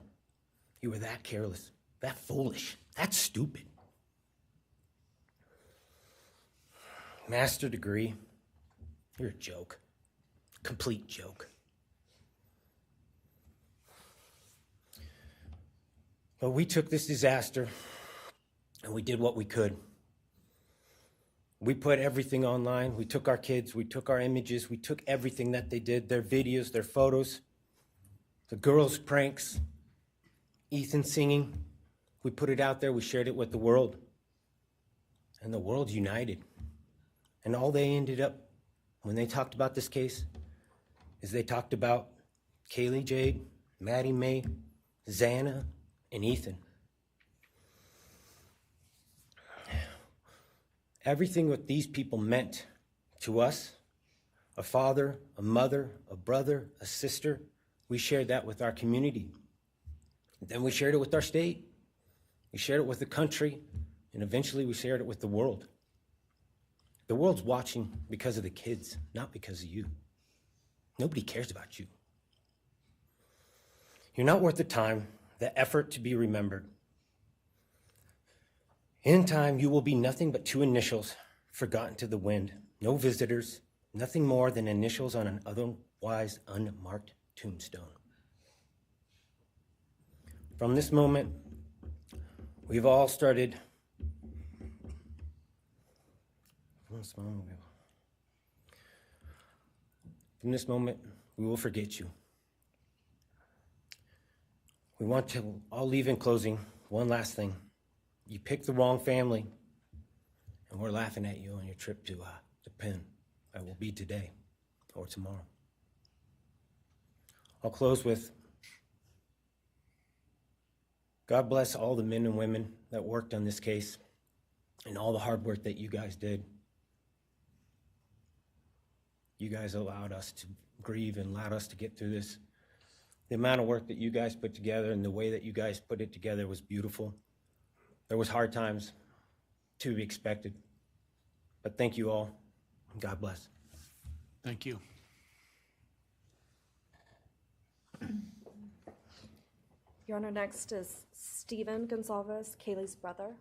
Speaker 10: You were that careless, that foolish, that stupid. Master degree, you're a joke, complete joke. But we took this disaster and we did what we could. We put everything online. We took our kids, we took our images, we took everything that they did, their videos, their photos, the girls' pranks, Ethan singing. We put it out there, we shared it with the world. And the world united. And all they ended up, when they talked about this case, is they talked about Kaylee Jade, Maddie Mae, Xana, and Ethan. Everything what these people meant to us, a father, a mother, a brother, a sister, we shared that with our community. Then we shared it with our state. We shared it with the country, and eventually we shared it with the world. The world's watching because of the kids, not because of you. Nobody cares about you. You're not worth the time, the effort to be remembered. In time, you will be nothing but two initials forgotten to the wind. No visitors, nothing more than initials on an otherwise unmarked tombstone. From this moment, we've all started From this moment, we will forget you. We want to all leave in closing. One last thing. You picked the wrong family, and we're laughing at you on your trip to the pen. That will be today or tomorrow. I'll close with, God bless all the men and women that worked on this case and all the hard work that you guys did. You guys allowed us to grieve and allowed us to get through this. The amount of work that you guys put together and the way that you guys put it together was beautiful. There was hard times to be expected. But thank you all. God bless.
Speaker 1: Thank you.
Speaker 3: Your Honor, next is Stephen Goncalves, Kaylee's brother.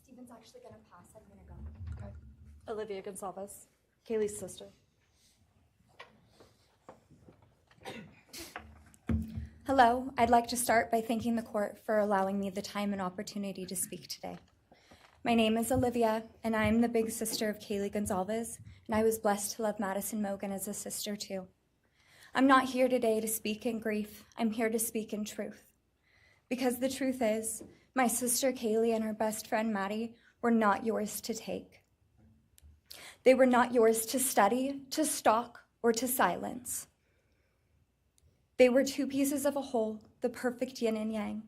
Speaker 11: Stephen's actually going to pass. I'm going to go.
Speaker 3: Okay. Olivia Goncalves, Kaylee's sister.
Speaker 11: Hello. I'd like to start by thanking the court for allowing me the time and opportunity to speak today. My name is Olivia, and I'm the big sister of Kaylee Goncalves, and I was blessed to love Madison Mogen as a sister too. I'm not here today to speak in grief. I'm here to speak in truth. Because the truth is, my sister Kaylee and her best friend Maddie were not yours to take. They were not yours to study, to stalk, or to silence. They were two pieces of a whole, the perfect yin and yang.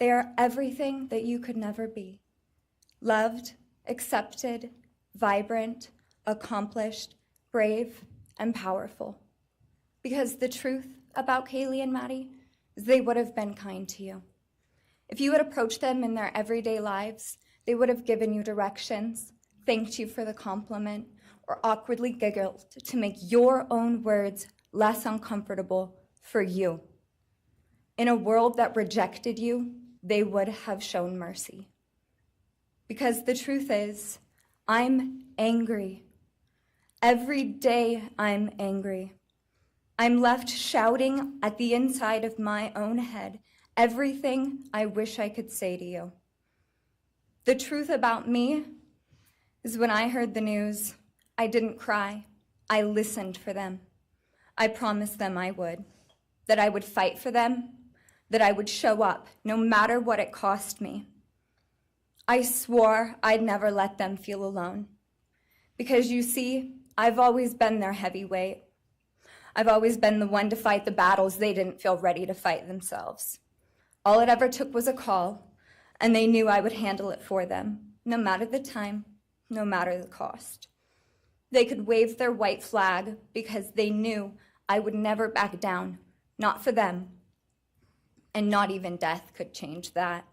Speaker 11: They are everything that you could never be. Loved, accepted, vibrant, accomplished, brave, and powerful. Because the truth about Kaylee and Maddie is they would have been kind to you. If you had approached them in their everyday lives, they would have given you directions, thanked you for the compliment, or awkwardly giggled to make your own words less uncomfortable for you. In a world that rejected you, they would have shown mercy. Because the truth is, I'm angry. Every day I'm angry. I'm left shouting at the inside of my own head everything I wish I could say to you. The truth about me is when I heard the news, I didn't cry. I listened for them. I promised them I would, that I would fight for them, that I would show up no matter what it cost me. I swore I'd never let them feel alone. Because you see, I've always been their heavyweight. I've always been the one to fight the battles they didn't feel ready to fight themselves. All it ever took was a call, and they knew I would handle it for them, no matter the time, no matter the cost. They could wave their white flag because they knew I would never back down, not for them, and not even death could change that.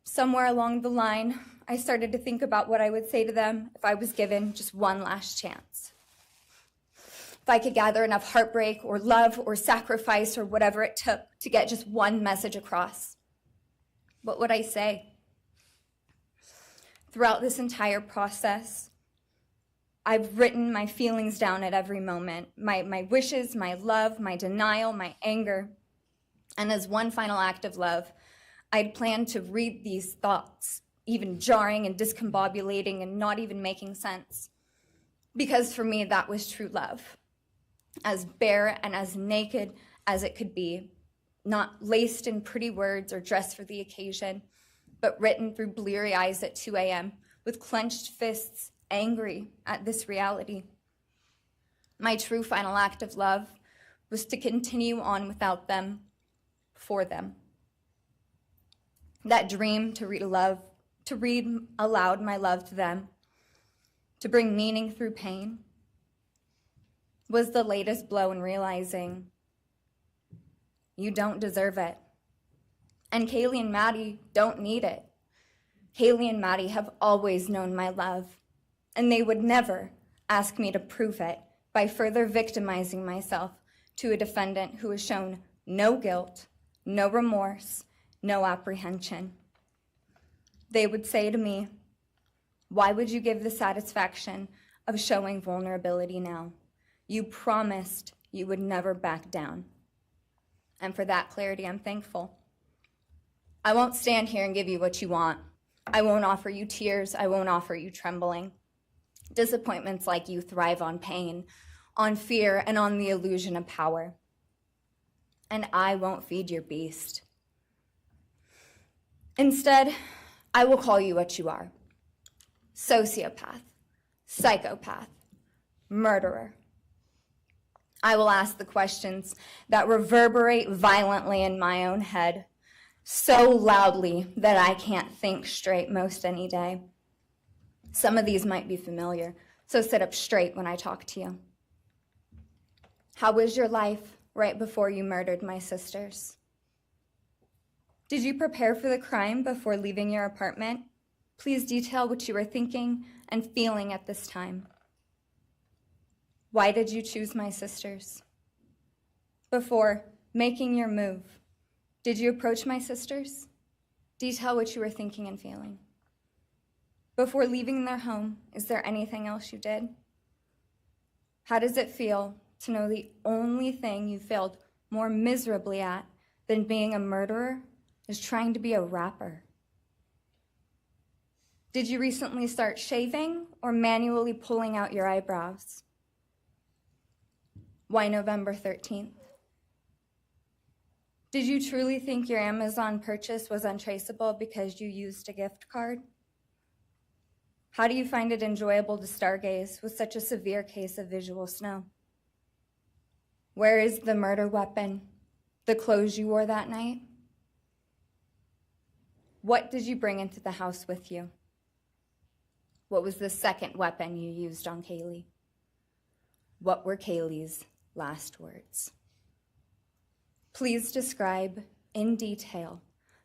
Speaker 11: Somewhere along the line, I started to think about what I would say to them if I was given just one last chance. If I could gather enough heartbreak or love or sacrifice or whatever it took to get just one message across, what would I say? Throughout this entire process, I've written my feelings down at every moment, my wishes, my love, my denial, my anger. And as one final act of love, I'd planned to read these thoughts, even jarring and discombobulating and not even making sense. Because for me, that was true love. As bare and as naked as it could be, not laced in pretty words or dressed for the occasion, but written through bleary eyes at 2 a.m. with clenched fists, angry at this reality. My true final act of love was to continue on without them, for them. That dream to read aloud my love to them, to bring meaning through pain, was the latest blow in realizing you don't deserve it. And Kaylee and Maddie don't need it. Kaylee and Maddie have always known my love, and they would never ask me to prove it by further victimizing myself to a defendant who has shown no guilt, no remorse, no apprehension. They would say to me, "Why would you give the satisfaction of showing vulnerability now? You promised you would never back down." And for that clarity, I'm thankful. I won't stand here and give you what you want. I won't offer you tears. I won't offer you trembling. Disappointments like you thrive on pain, on fear, and on the illusion of power. And I won't feed your beast. Instead, I will call you what you are. Sociopath, psychopath, murderer. I will ask the questions that reverberate violently in my own head, so loudly that I can't think straight most any day. Some of these might be familiar, so sit up straight when I talk to you. How was your life right before you murdered my sisters? Did you prepare for the crime before leaving your apartment? Please detail what you were thinking and feeling at this time. Why did you choose my sisters? Before making your move, did you approach my sisters? Detail what you were thinking and feeling. Before leaving their home, is there anything else you did? How does it feel to know the only thing you failed more miserably at than being a murderer is trying to be a rapper? Did you recently start shaving or manually pulling out your eyebrows? Why November 13th? Did you truly think your Amazon purchase was untraceable because you used a gift card? How do you find it enjoyable to stargaze with such a severe case of visual snow? Where is the murder weapon, the clothes you wore that night? What did you bring into the house with you? What was the second weapon you used on Kaylee? What were Kaylee's last words? Please describe in detail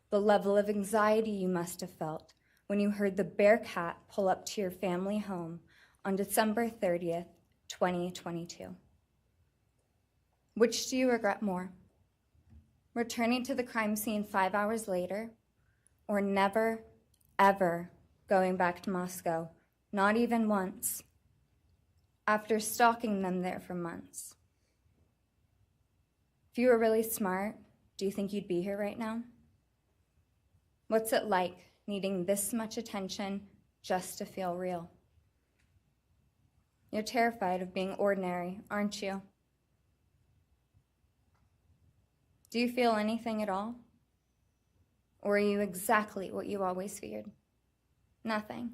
Speaker 11: the level of anxiety you must have felt when you heard the Bearcat pull up to your family home on December 30th, 2022. Which do you regret more? Returning to the crime scene 5 hours later, or never, ever going back to Moscow, not even once, after stalking them there for months? If you were really smart, do you think you'd be here right now? What's it like needing this much attention just to feel real? You're terrified of being ordinary, aren't you? Do you feel anything at all? Or are you exactly what you always feared? Nothing.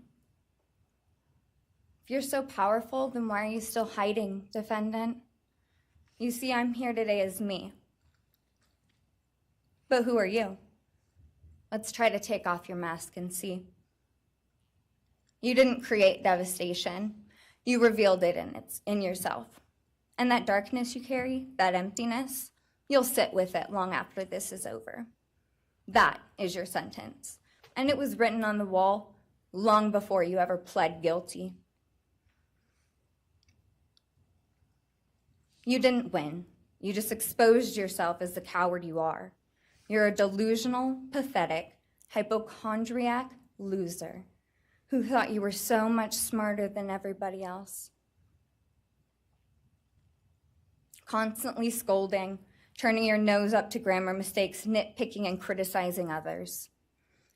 Speaker 11: If you're so powerful, then why are you still hiding, defendant? You see, I'm here today as me. But who are you? Let's try to take off your mask and see. You didn't create devastation. You revealed it in yourself. And that darkness you carry, that emptiness, you'll sit with it long after this is over. That is your sentence. And it was written on the wall long before you ever pled guilty. You didn't win. You just exposed yourself as the coward you are. You're a delusional, pathetic, hypochondriac loser who thought you were so much smarter than everybody else. Constantly scolding, turning your nose up to grammar mistakes, nitpicking and criticizing others.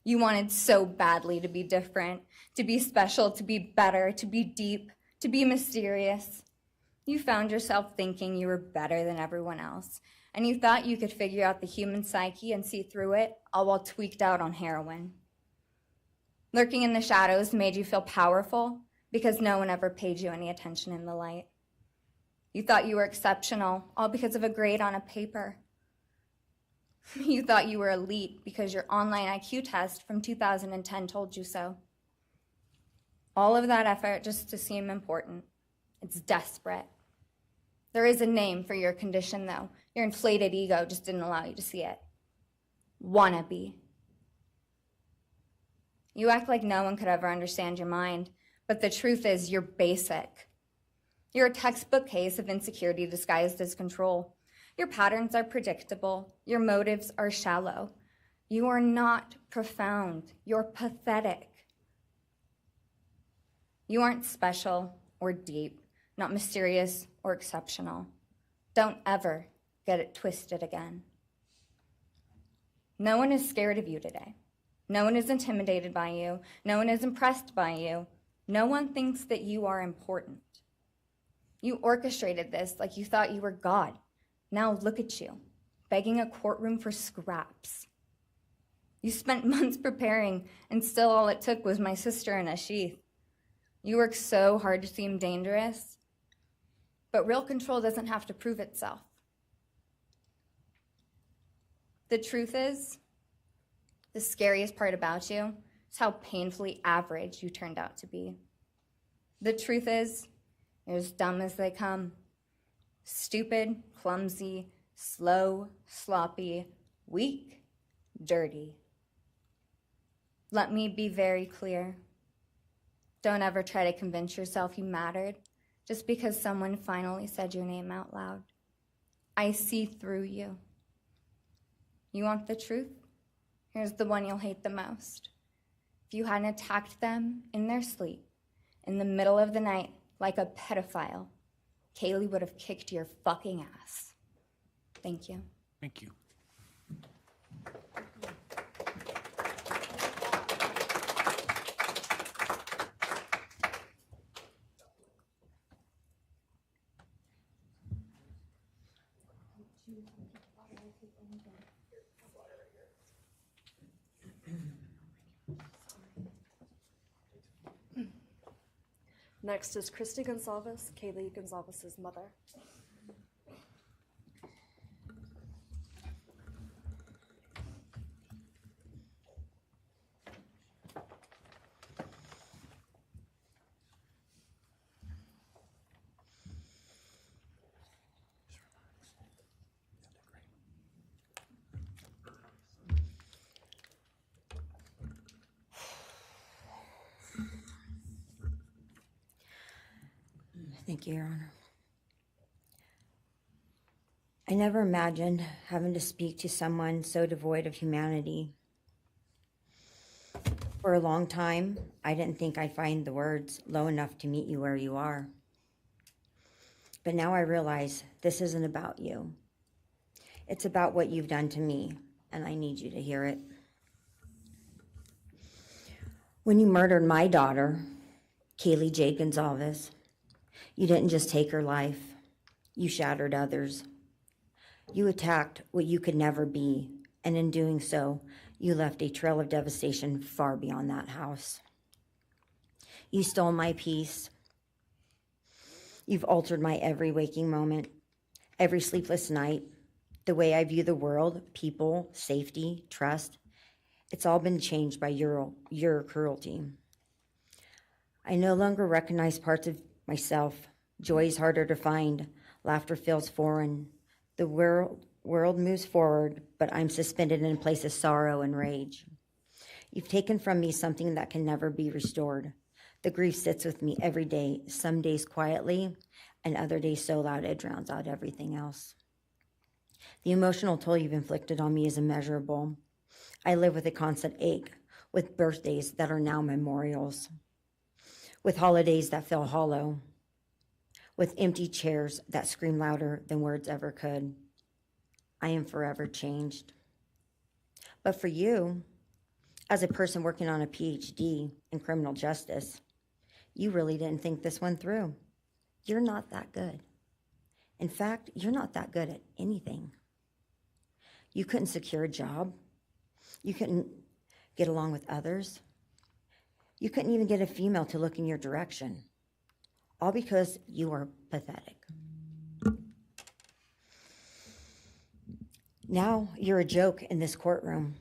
Speaker 11: You wanted so badly to be different, to be special, to be better, to be deep, to be mysterious. You found yourself thinking you were better than everyone else, and you thought you could figure out the human psyche and see through it, all while tweaked out on heroin. Lurking in the shadows made you feel powerful because no one ever paid you any attention in the light. You thought you were exceptional, all because of a grade on a paper. You thought you were elite because your online IQ test from 2010 told you so. All of that effort just to seem important. It's desperate. There is a name for your condition, though. Your inflated ego just didn't allow you to see it. Wannabe. You act like no one could ever understand your mind, but the truth is you're basic. You're a textbook case of insecurity disguised as control. Your patterns are predictable. Your motives are shallow. You are not profound. You're pathetic. You aren't special or deep, not mysterious or exceptional. Don't ever get it twisted again. No one is scared of you today. No one is intimidated by you. No one is impressed by you. No one thinks that you are important. You orchestrated this like you thought you were God. Now look at you, begging a courtroom for scraps. You spent months preparing, and still all it took was my sister in a sheath. You work so hard to seem dangerous, but real control doesn't have to prove itself. The truth is, the scariest part about you is how painfully average you turned out to be. The truth is, you're as dumb as they come. Stupid, clumsy, slow, sloppy, weak, dirty. Let me be very clear. Don't ever try to convince yourself you mattered just because someone finally said your name out loud. I see through you. You want the truth? Here's the one you'll hate the most. If you hadn't attacked them in their sleep, in the middle of the night, like a pedophile, Kaylee would have kicked your fucking ass. Thank you.
Speaker 1: Thank you.
Speaker 3: Next is Christy Goncalves, Kaylee Goncalves' mother.
Speaker 12: Thank you, Your Honor. I never imagined having to speak to someone so devoid of humanity. For a long time, I didn't think I'd find the words low enough to meet you where you are. But now I realize this isn't about you. It's about what you've done to me, and I need you to hear it. When you murdered my daughter, Kaylee Jade Goncalves, you didn't just take her life, you shattered others. You attacked what you could never be, and in doing so, you left a trail of devastation far beyond that house. You stole my peace. You've altered my every waking moment, every sleepless night, the way I view the world, people, safety, trust. It's all been changed by your cruelty. I no longer recognize parts of myself. Joy is harder to find. Laughter feels foreign. The world moves forward, but I'm suspended in a place of sorrow and rage. You've taken from me something that can never be restored. The grief sits with me every day, some days quietly, and other days so loud it drowns out everything else. The emotional toll you've inflicted on me is immeasurable. I live with a constant ache, with birthdays that are now memorials, with holidays that feel hollow, with empty chairs that scream louder than words ever could. I am forever changed. But for you, as a person working on a PhD in criminal justice, you really didn't think this one through. You're not that good. In fact, you're not that good at anything. You couldn't secure a job. You couldn't get along with others. You couldn't even get a female to look in your direction. All because you are pathetic. Now you're a joke in this courtroom.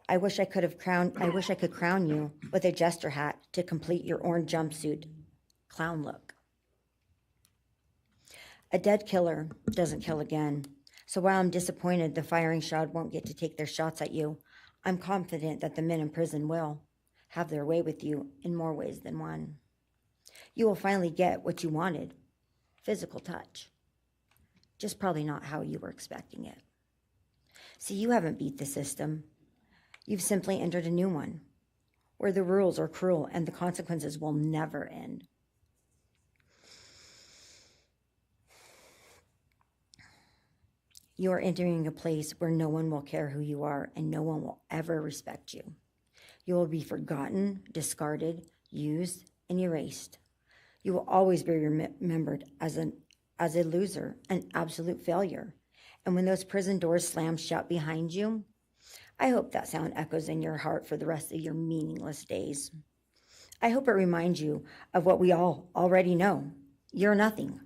Speaker 12: I wish I could crown you with a jester hat to complete your orange jumpsuit clown look. A dead killer doesn't kill again. So while I'm disappointed the firing squad won't get to take their shots at you, I'm confident that the men in prison will have their way with you in more ways than one. You will finally get what you wanted, physical touch. Just probably not how you were expecting it. See, you haven't beat the system. You've simply entered a new one, where the rules are cruel and the consequences will never end. You are entering a place where no one will care who you are and no one will ever respect you. You will be forgotten, discarded, used, and erased. You will always be remembered as a loser, an absolute failure. And when those prison doors slam shut behind you, I hope that sound echoes in your heart for the rest of your meaningless days. I hope it reminds you of what we all already know. You're nothing.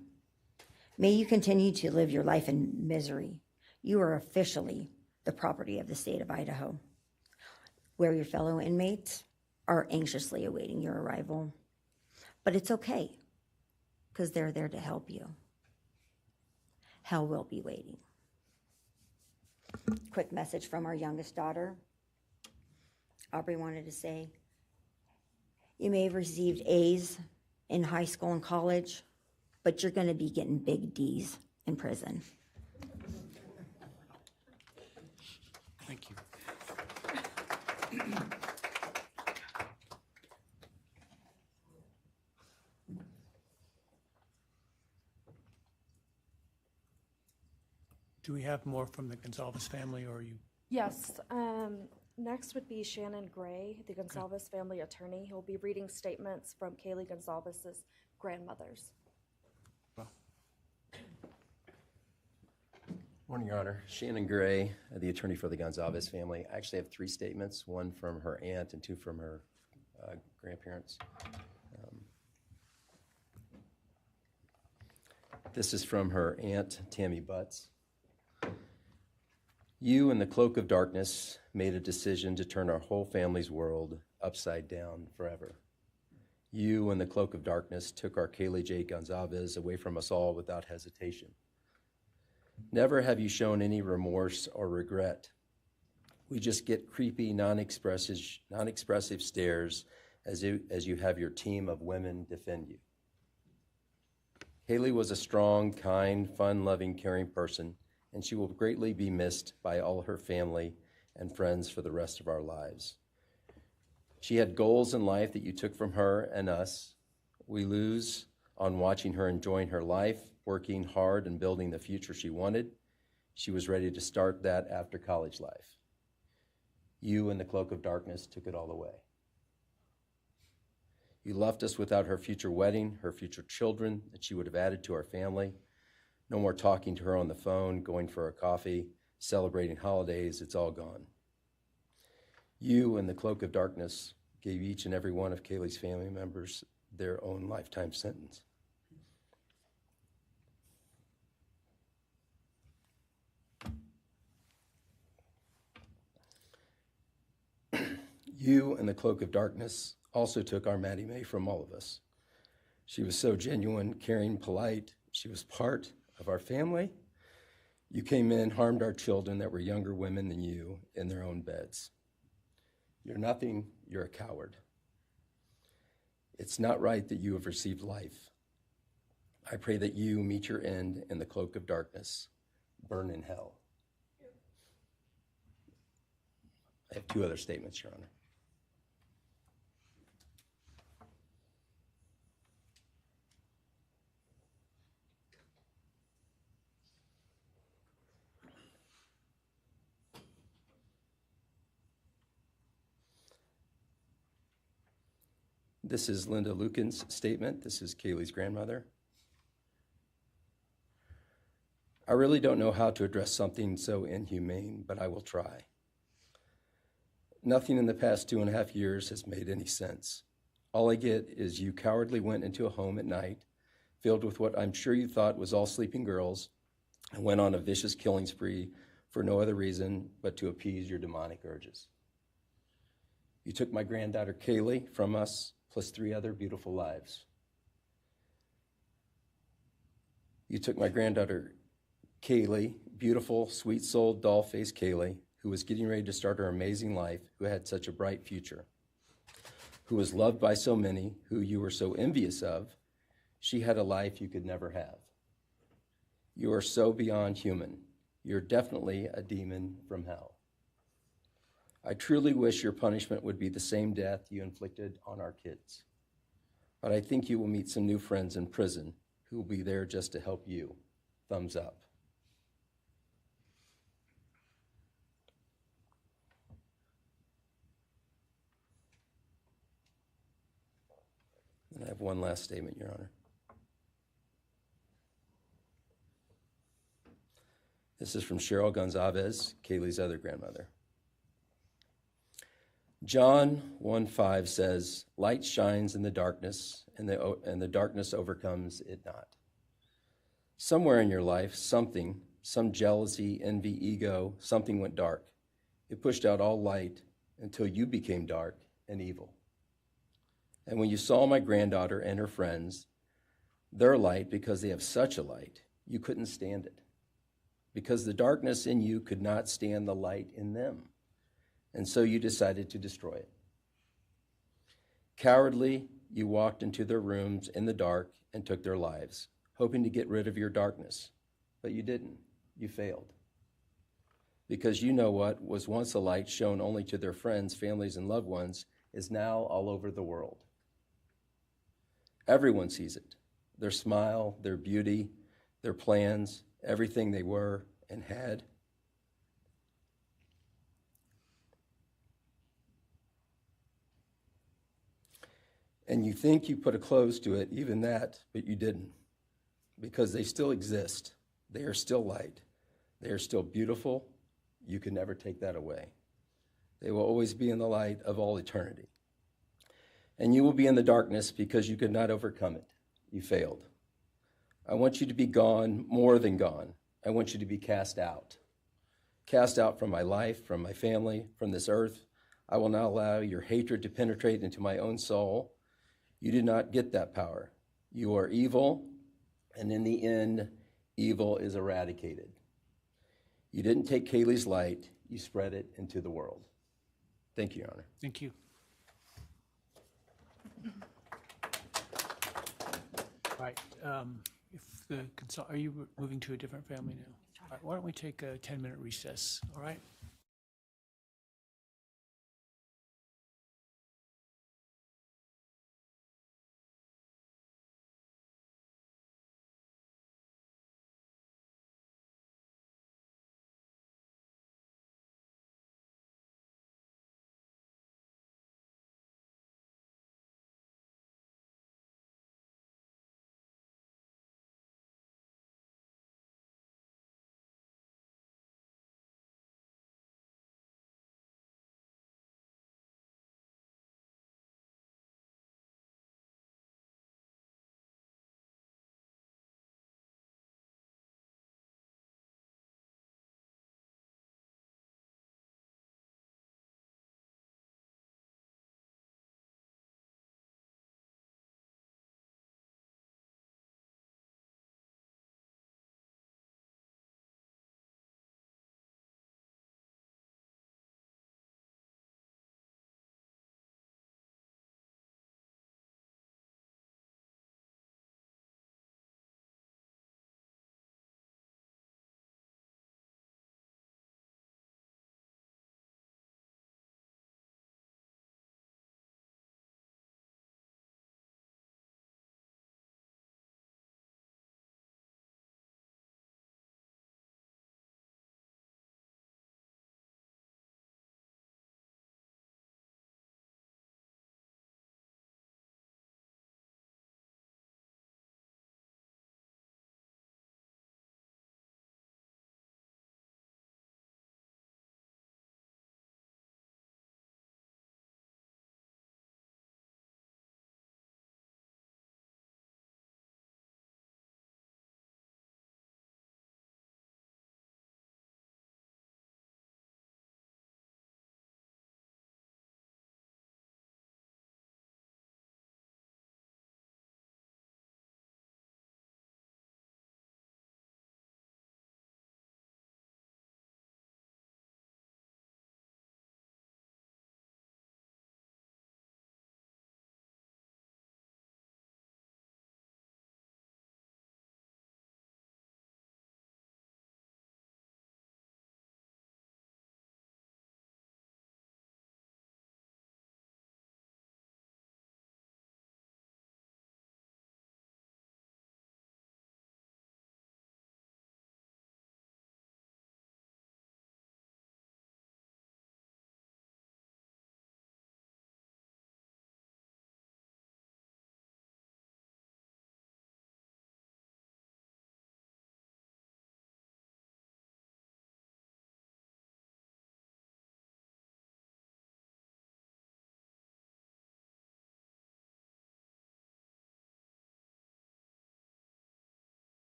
Speaker 12: May you continue to live your life in misery. You are officially the property of the state of Idaho, where your fellow inmates are anxiously awaiting your arrival. But it's okay, because they're there to help you. Hell will be waiting. Quick message from our youngest daughter. Aubrey wanted to say, you may have received A's in high school and college, but you're going to be getting big D's in prison.
Speaker 1: Thank you. Do we have more from the Goncalves family, or are you?
Speaker 3: Yes. Next would be Shannon Gray, the Goncalves family attorney. He'll be reading statements from Kaylee Goncalves' grandmothers.
Speaker 1: Well,
Speaker 13: Morning, Your Honor. Shannon Gray, the attorney for the Goncalves family. I actually have 3 statements, one from her aunt and 2 from her grandparents. This is from her aunt, Tammy Butts. You, in the cloak of darkness, made a decision to turn our whole family's world upside down forever. You, in the cloak of darkness, took our Kaylee J. Goncalves away from us all without hesitation. Never have you shown any remorse or regret. We just get creepy, non-expressive stares as you have your team of women defend you. Kaylee was a strong, kind, fun-loving, caring person, and she will greatly be missed by all her family and friends for the rest of our lives. She had goals in life that you took from her and us. We lose on watching her enjoying her life, working hard and building the future she wanted. She was ready to start that after college life. You, in the cloak of darkness, took it all away. You left us without her future wedding, her future children that she would have added to our family. No more talking to her on the phone, going for a coffee, celebrating holidays. It's all gone. You, in the cloak of darkness, gave each and every one of Kaylee's family members their own lifetime sentence. You, in the cloak of darkness, also took our Maddie Mae from all of us. She was so genuine, caring, polite. She was part of our family. You came in, harmed our children that were younger women than you in their own beds. You're nothing, you're a coward. It's not right that you have received life. I pray that you meet your end in the cloak of darkness, burn in hell. I have 2 other statements, Your Honor. This is Linda Lucan's statement. This is Kaylee's grandmother. I really don't know how to address something so inhumane, but I will try. Nothing in the past 2.5 years has made any sense. All I get is you cowardly went into a home at night, filled with what I'm sure you thought was all sleeping girls, and went on a vicious killing spree for no other reason but to appease your demonic urges. You took my granddaughter Kaylee from us, plus 3 other beautiful lives. You took my granddaughter Kaylee, beautiful, sweet-souled, doll-faced Kaylee, who was getting ready to start her amazing life, who had such a bright future, who was loved by so many, who you were so envious of. She had a life you could never have. You are so beyond human. You're definitely a demon from hell. I truly wish your punishment would be the same death you inflicted on our kids. But I think you will meet some new friends in prison who will be there just to help you. Thumbs up. And I have one last statement, Your Honor. This is from Cheryl Goncalves, Kaylee's other grandmother. John 1:5 says, "Light shines in the darkness, and the darkness overcomes it not." Somewhere in your life, some jealousy, envy, ego, something went dark. It pushed out all light until you became dark and evil. And when you saw my granddaughter and her friends, their light, because they have such a light, you couldn't stand it. Because the darkness in you could not stand the light in them. And so you decided to destroy it. Cowardly, you walked into their rooms in the dark and took their lives, hoping to get rid of your darkness. But you didn't. You failed. Because you know what was once a light shown only to their friends, families, and loved ones is now all over the world. Everyone sees it. Their smile, their beauty, their plans, everything they were and had. And you think you put a close to it, even that, but you didn't. Because they still exist. They are still light. They are still beautiful. You can never take that away. They will always be in the light of all eternity. And you will be in the darkness because you could not overcome it. You failed. I want you to be gone, more than gone. I want you to be cast out. Cast out from my life, from my family, from this earth. I will not allow your hatred to penetrate into my own soul. You did not get that power. You are evil, and in the end, evil is eradicated. You didn't take Kaylee's light, you spread it into the world. Thank you, Your Honor.
Speaker 1: Thank you. All right. Are you moving to a different family now? All right, why don't we take a 10-minute recess, all right?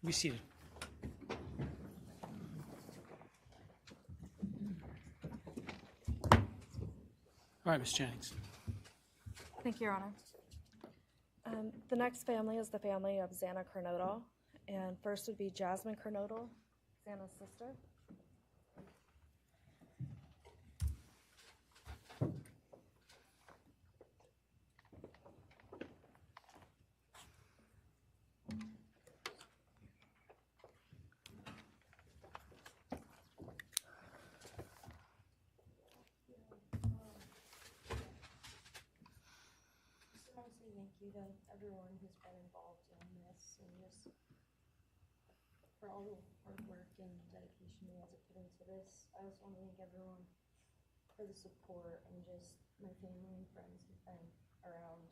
Speaker 1: Be seated. All right, Ms. Jennings.
Speaker 3: Thank you, Your Honor. The next family is the family of Xana Kernodle, and first would be Jasmine Kernodle, Xana's sister.
Speaker 14: Thank you to everyone who's been involved in this and just for all the hard work and dedication you guys have put into this. I just want to thank everyone for the support and just my family and friends who've been around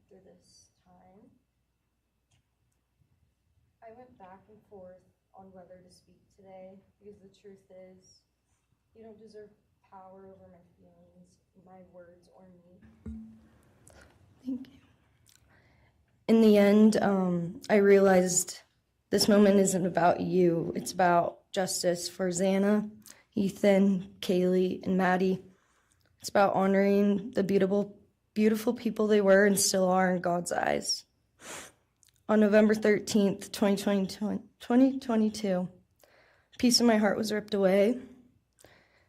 Speaker 14: through this time. I went back and forth on whether to speak today because the truth is you don't deserve power over my feelings, my words, or me.
Speaker 15: Thank you. In the end, I realized this moment isn't about you. It's about justice for Xana, Ethan, Kaylee, and Maddie. It's about honoring the beautiful people they were and still are in God's eyes. On November 13th, 2022, a piece of my heart was ripped away.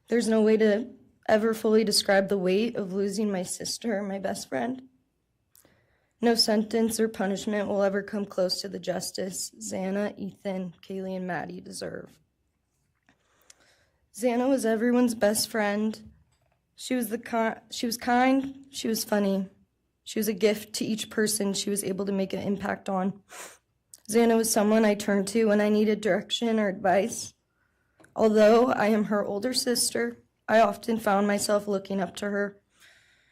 Speaker 15: There's no way to ever fully describe the weight of losing my sister, my best friend. No sentence or punishment will ever come close to the justice Xana, Ethan, Kaylee, and Maddie deserve. Xana was everyone's best friend. She was kind, she was funny. She was a gift to each person she was able to make an impact on. Xana was someone I turned to when I needed direction or advice. Although I am her older sister, I often found myself looking up to her.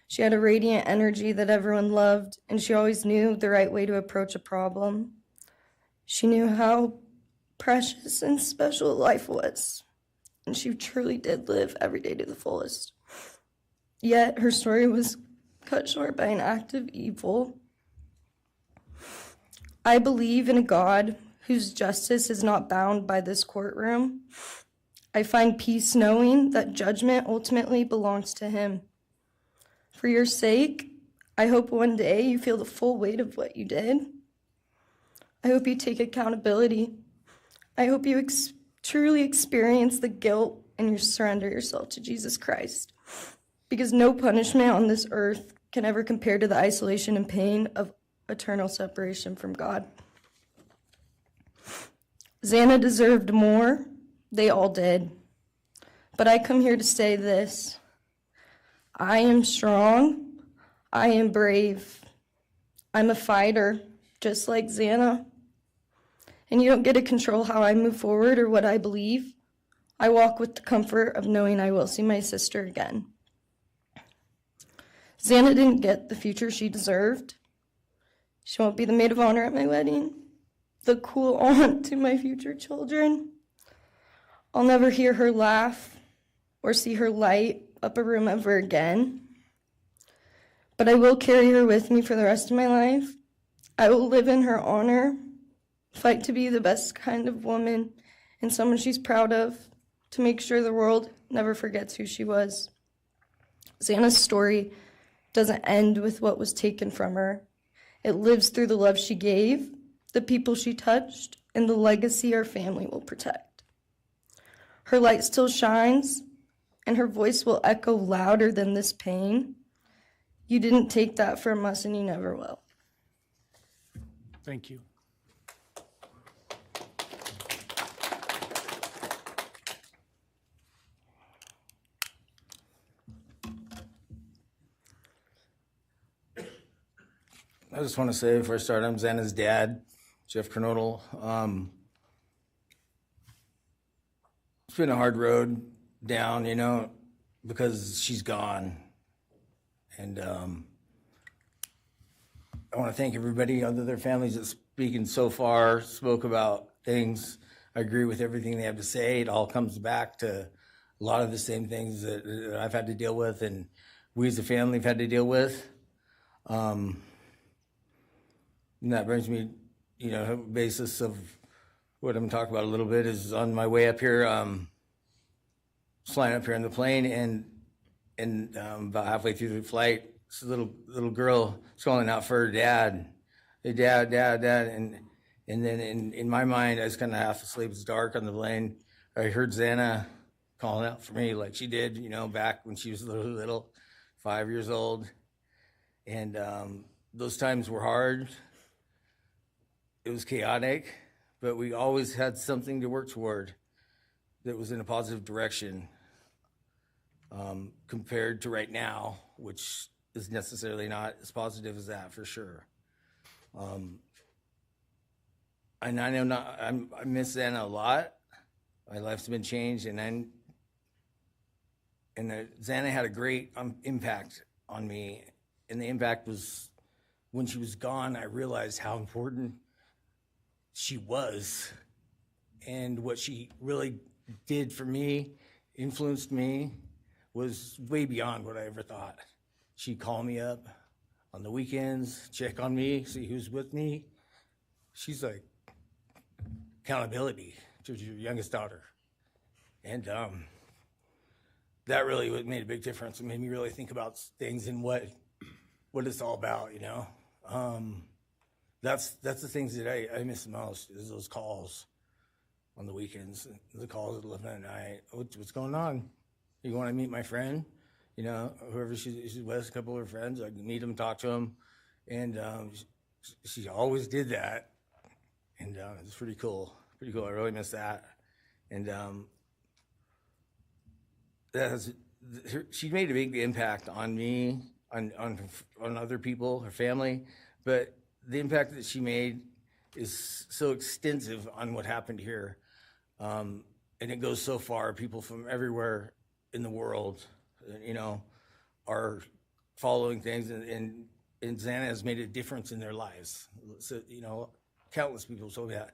Speaker 15: She had a radiant energy that everyone loved, and she always knew the right way to approach a problem. She knew how precious and special life was, and she truly did live every day to the fullest. Yet her story was cut short by an act of evil. I believe in a God whose justice is not bound by this courtroom. I find peace knowing that judgment ultimately belongs to Him. For your sake, I hope one day you feel the full weight of what you did. I hope you take accountability. I hope you truly experience the guilt and you surrender yourself to Jesus Christ. Because no punishment on this earth can ever compare to the isolation and pain of eternal separation from God. Xana deserved more. They all did. But I come here to say this. I am strong. I am brave. I'm a fighter, just like Xana. And you don't get to control how I move forward or what I believe. I walk with the comfort of knowing I will see my sister again. Xana didn't get the future she deserved. She won't be the maid of honor at my wedding, the cool aunt to my future children. I'll never hear her laugh or see her light up a room ever again. But I will carry her with me for the rest of my life. I will live in her honor, fight to be the best kind of woman and someone she's proud of, to make sure the world never forgets who she was. Xana's story doesn't end with what was taken from her. It lives through the love she gave, the people she touched, and the legacy our family will protect. Her light still shines, and her voice will echo louder than this pain. You didn't take that from us, and you never will.
Speaker 1: Thank you.
Speaker 16: I just want to say before I start, I'm Xana's dad, Jeff Kernodle. It's been a hard road down, because she's gone. And I want to thank everybody, other their families that speaking so far, spoke about things. I agree with everything they have to say. It all comes back to a lot of the same things that I've had to deal with and we as a family have had to deal with. And that brings me basis of what I'm talking about a little bit is on my way up here, flying up here in the plane, and about halfway through the flight, this little girl is calling out for her dad. Hey, dad, and then in my mind, I was kind of half asleep. It's dark on the plane. I heard Xana calling out for me like she did, back when she was little, 5 years old. And those times were hard. It was chaotic, but we always had something to work toward that was in a positive direction, compared to right now, which is necessarily not as positive as that, for sure. And I know I miss Xana a lot. My life's been changed, and Xana had a great impact on me. And the impact was when she was gone, I realized how important she was, and what she really did for me, influenced me, was way beyond what I ever thought. She'd call me up on the weekends, check on me, see who's with me. She's like accountability to your youngest daughter. And that really made a big difference. It made me really think about things and what it's all about, That's the things that I miss the most, is those calls on the weekends, the calls at 11 at night. What's going on? You want to meet my friend? Whoever she's with, a couple of her friends, I can meet them, talk to them. And she always did that. And it's pretty cool. Pretty cool. I really miss that. And she made a big impact on me, on other people, her family. But the impact that she made is so extensive on what happened here. And it goes so far. People from everywhere in the world, are following things, and Xana has made a difference in their lives. So, countless people told me that.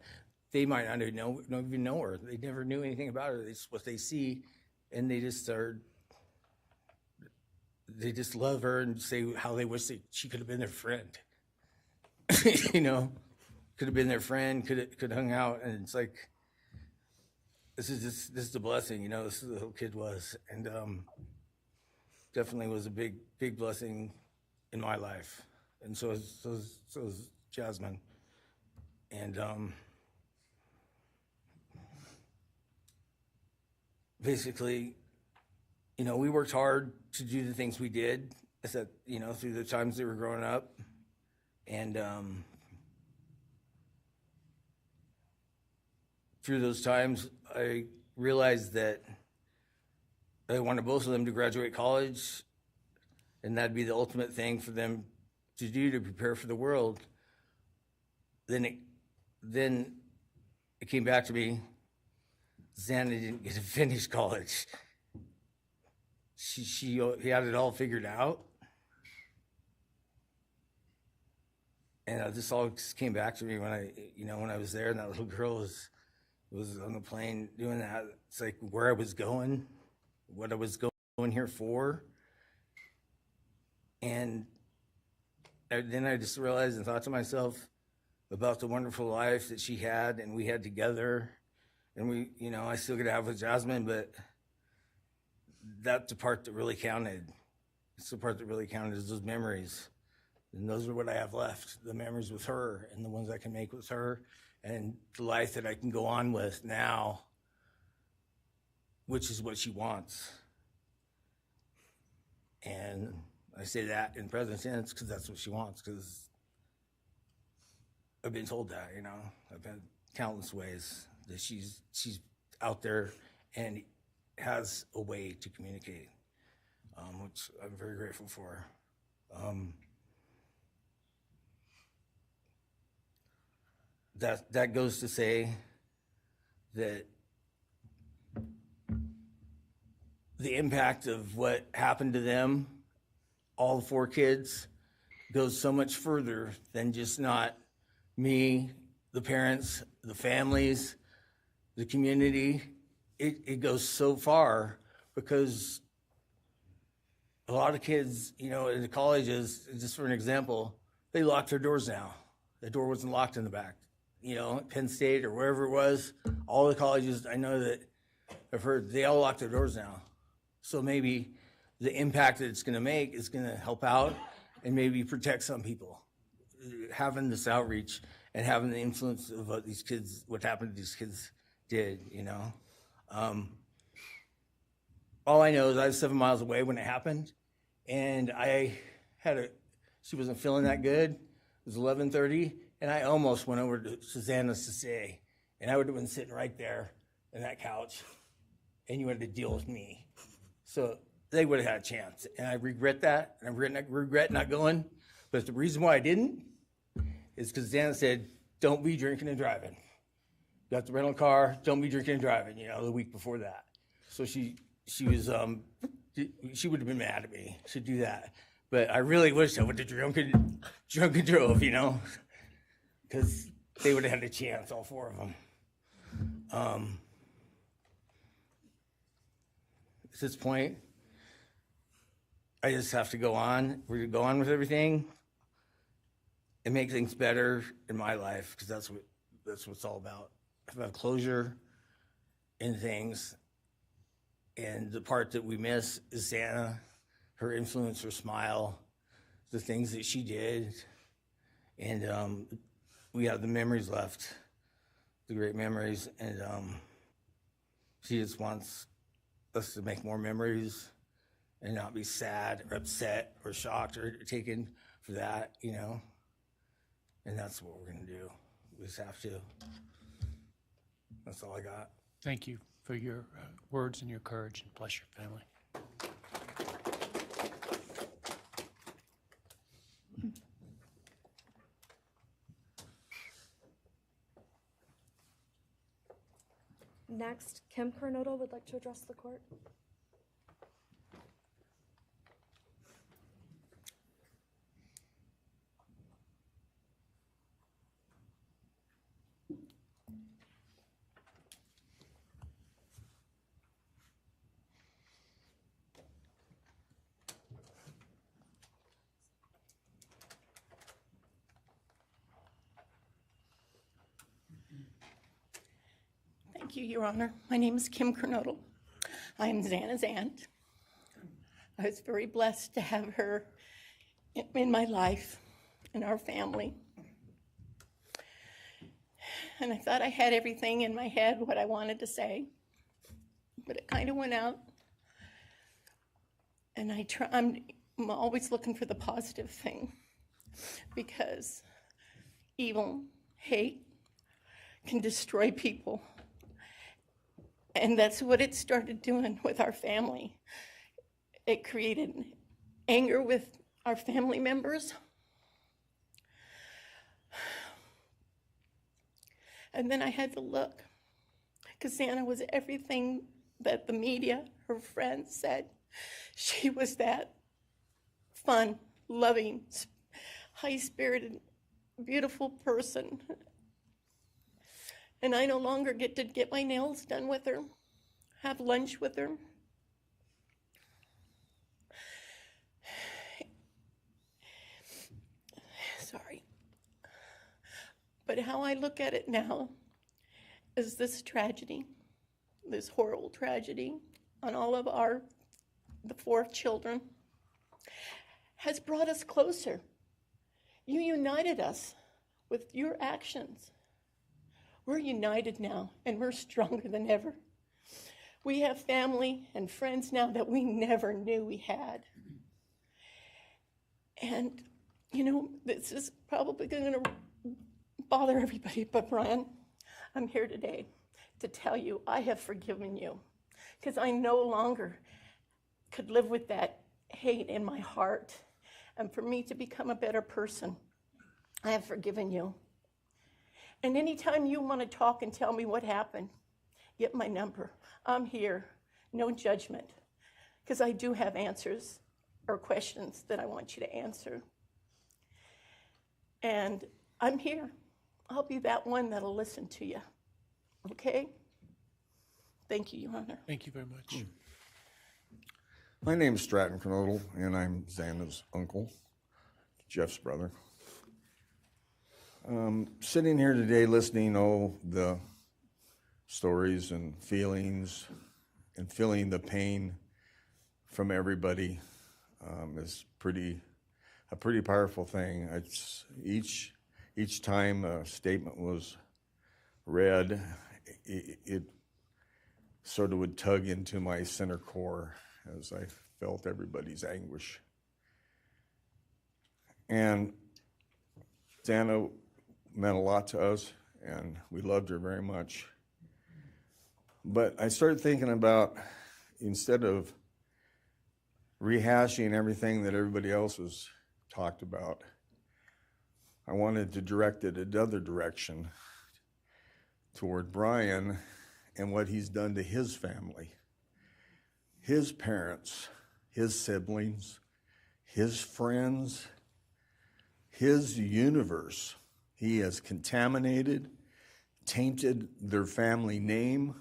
Speaker 16: They might not even know her. They never knew anything about her. It's what they see, and they just love her and say how they wish she could have been their friend. Could have been their friend, could have hung out, and it's like, this is a blessing, this is the little kid was, and definitely was a big blessing in my life, and so is Jasmine, and basically, we worked hard to do the things we did, through the times they were growing up, and through those times, I realized that I wanted both of them to graduate college, and that'd be the ultimate thing for them to do to prepare for the world. Then it came back to me, Xana didn't get to finish college. He had it all figured out. And this all just came back to me when I was there, and that little girl was on the plane doing that. It's like where I was going, what I was going here for. And then I just realized and thought to myself about the wonderful life that she had and we had together. And I still get to have with Jasmine, but that's the part that really counted. It's the part that really counted, is those memories. And those are what I have left, the memories with her and the ones I can make with her, and the life that I can go on with now, which is what she wants. And I say that in present tense because that's what she wants, because I've been told that, I've been countless ways that she's out there and has a way to communicate, which I'm very grateful for. That goes to say that the impact of what happened to them, all 4 kids, goes so much further than just not me, the parents, the families, the community. It goes so far, because a lot of kids, in the colleges, just for an example, they lock their doors now. The door wasn't locked in the back. Penn State or wherever it was, all the colleges, I know that I've heard they all lock their doors now. So maybe the impact that it's going to make is going to help out and maybe protect some people. Having this outreach and having the influence of what happened to these kids did, all I know is I was 7 miles away when it happened, and she wasn't feeling that good. It was 11:30, and I almost went over to Xana's to say, and I would have been sitting right there on that couch, and you had to deal with me. So they would have had a chance, and I regret that, and I regret not going. But the reason why I didn't is because Xana said, don't be drinking and driving. You have to rent a car, don't be drinking and driving, the week before that. So she was, she would have been mad at me to do that. But I really wish I would have drunk and drove, because they would have had a chance, all four of them. At this point, I just have to go on. We're going to go on with everything and make things better in my life, because that's what it's all about. If I have closure in things, and the part that we miss is Xana, her influence, her smile, the things that she did, and we have the memories left, the great memories, and she just wants us to make more memories and not be sad or upset or shocked or taken for that, and that's what we're gonna do. We just have to. That's all I got.
Speaker 1: Thank you for your words and your courage, and bless your family.
Speaker 3: Next, Xana Kernodle would like to address the court.
Speaker 17: Thank you, Your Honor. My name is Xana Kernodle. I am Xana's aunt. I was very blessed to have her in my life, in our family. And I thought I had everything in my head, what I wanted to say, but it kind of went out. And I'm always looking for the positive thing, because evil, hate can destroy people. And that's what it started doing with our family. It created anger with our family members. And then I had to look, because Xana was everything that the media, her friends said. She was that fun, loving, high-spirited, beautiful person. And I no longer get to get my nails done with her, have lunch with her. Sorry. But how I look at it now is this tragedy, this horrible tragedy on all of the 4 children, has brought us closer. You united us with your actions. We're united now, and we're stronger than ever. We have family and friends now that we never knew we had. And, this is probably going to bother everybody, but Bryan, I'm here today to tell you I have forgiven you, because I no longer could live with that hate in my heart. And for me to become a better person, I have forgiven you. And anytime you want to talk and tell me what happened, get my number. I'm here, no judgment, because I do have answers or questions that I want you to answer. And I'm here. I'll be that one that'll listen to you. Okay? Thank you, Your Honor.
Speaker 1: Thank you very much.
Speaker 18: My name is Stratton Kernodle, and I'm Xana's uncle, Jeff's brother. Sitting here today listening to the stories and feelings and feeling the pain from everybody is a pretty powerful thing. It's each time a statement was read, it sort of would tug into my center core as I felt everybody's anguish. And Xana meant a lot to us, and we loved her very much. But I started thinking about, instead of rehashing everything that everybody else has talked about, I wanted to direct it another direction toward Bryan and what he's done to his family, his parents, his siblings, his friends, his universe. He has contaminated, tainted their family name,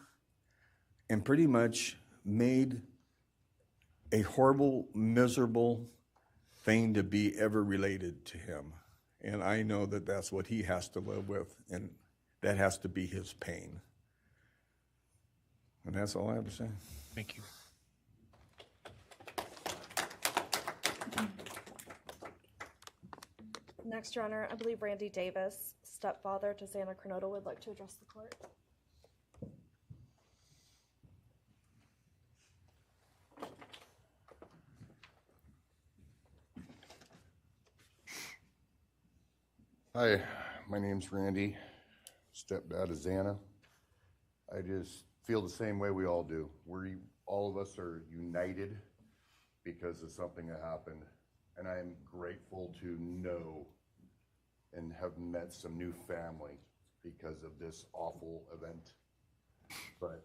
Speaker 18: and pretty much made a horrible, miserable thing to be ever related to him. And I know that that's what he has to live with, and that has to be his pain. And that's all I have to say.
Speaker 1: Thank you.
Speaker 3: Next, Your Honor, I believe Randy Davis, stepfather to Xana Kernodle, would like to address the court.
Speaker 19: Hi, my name's Randy, stepdad of Xana. I just feel the same way we all do. All of us are united because of something that happened, and I am grateful to know and have met some new family because of this awful event. But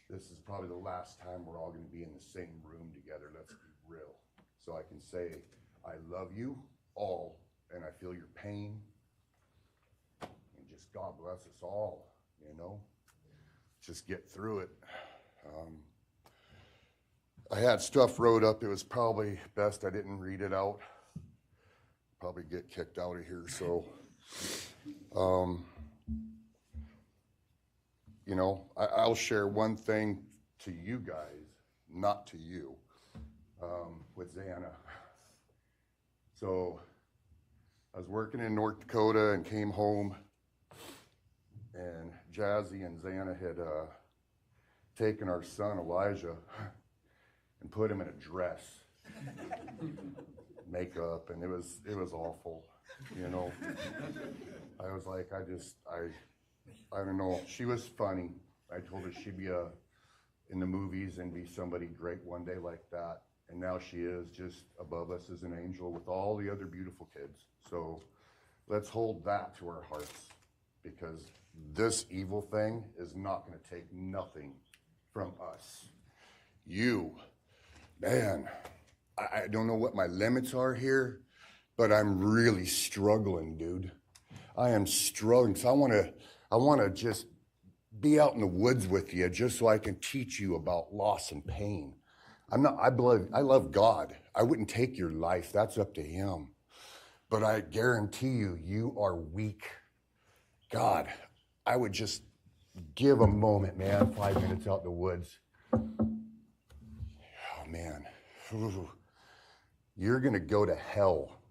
Speaker 19: this is probably the last time we're all going to be in the same room together, let's be real. So I can say, I love you all, and I feel your pain. And just God bless us all, you know? Just get through it. I had stuff wrote up. It was probably best I didn't read it out. Probably get kicked out of here, so. You know, I'll share one thing to you guys, not to you, with Xana. So I was working in North Dakota and came home, and Jazzy and Xana had taken our son Elijah and put him in a dress, makeup, and it was awful, you know. I was like, I don't know. She was funny. I told her she'd be in the movies and be somebody great one day like that. And now she is just above us as an angel with all the other beautiful kids. So let's hold that to our hearts, because this evil thing is not going to take nothing from us. You, man, I don't know what my limits are here, but I'm really struggling, dude. I am struggling. So I want to just be out in the woods with you just so I can teach you about loss and pain. I love God. I wouldn't take your life. That's up to him. But I guarantee you, you are weak. God, I would just give a moment, man, 5 minutes out in the woods. Oh, man. Ooh. You're going to go to hell.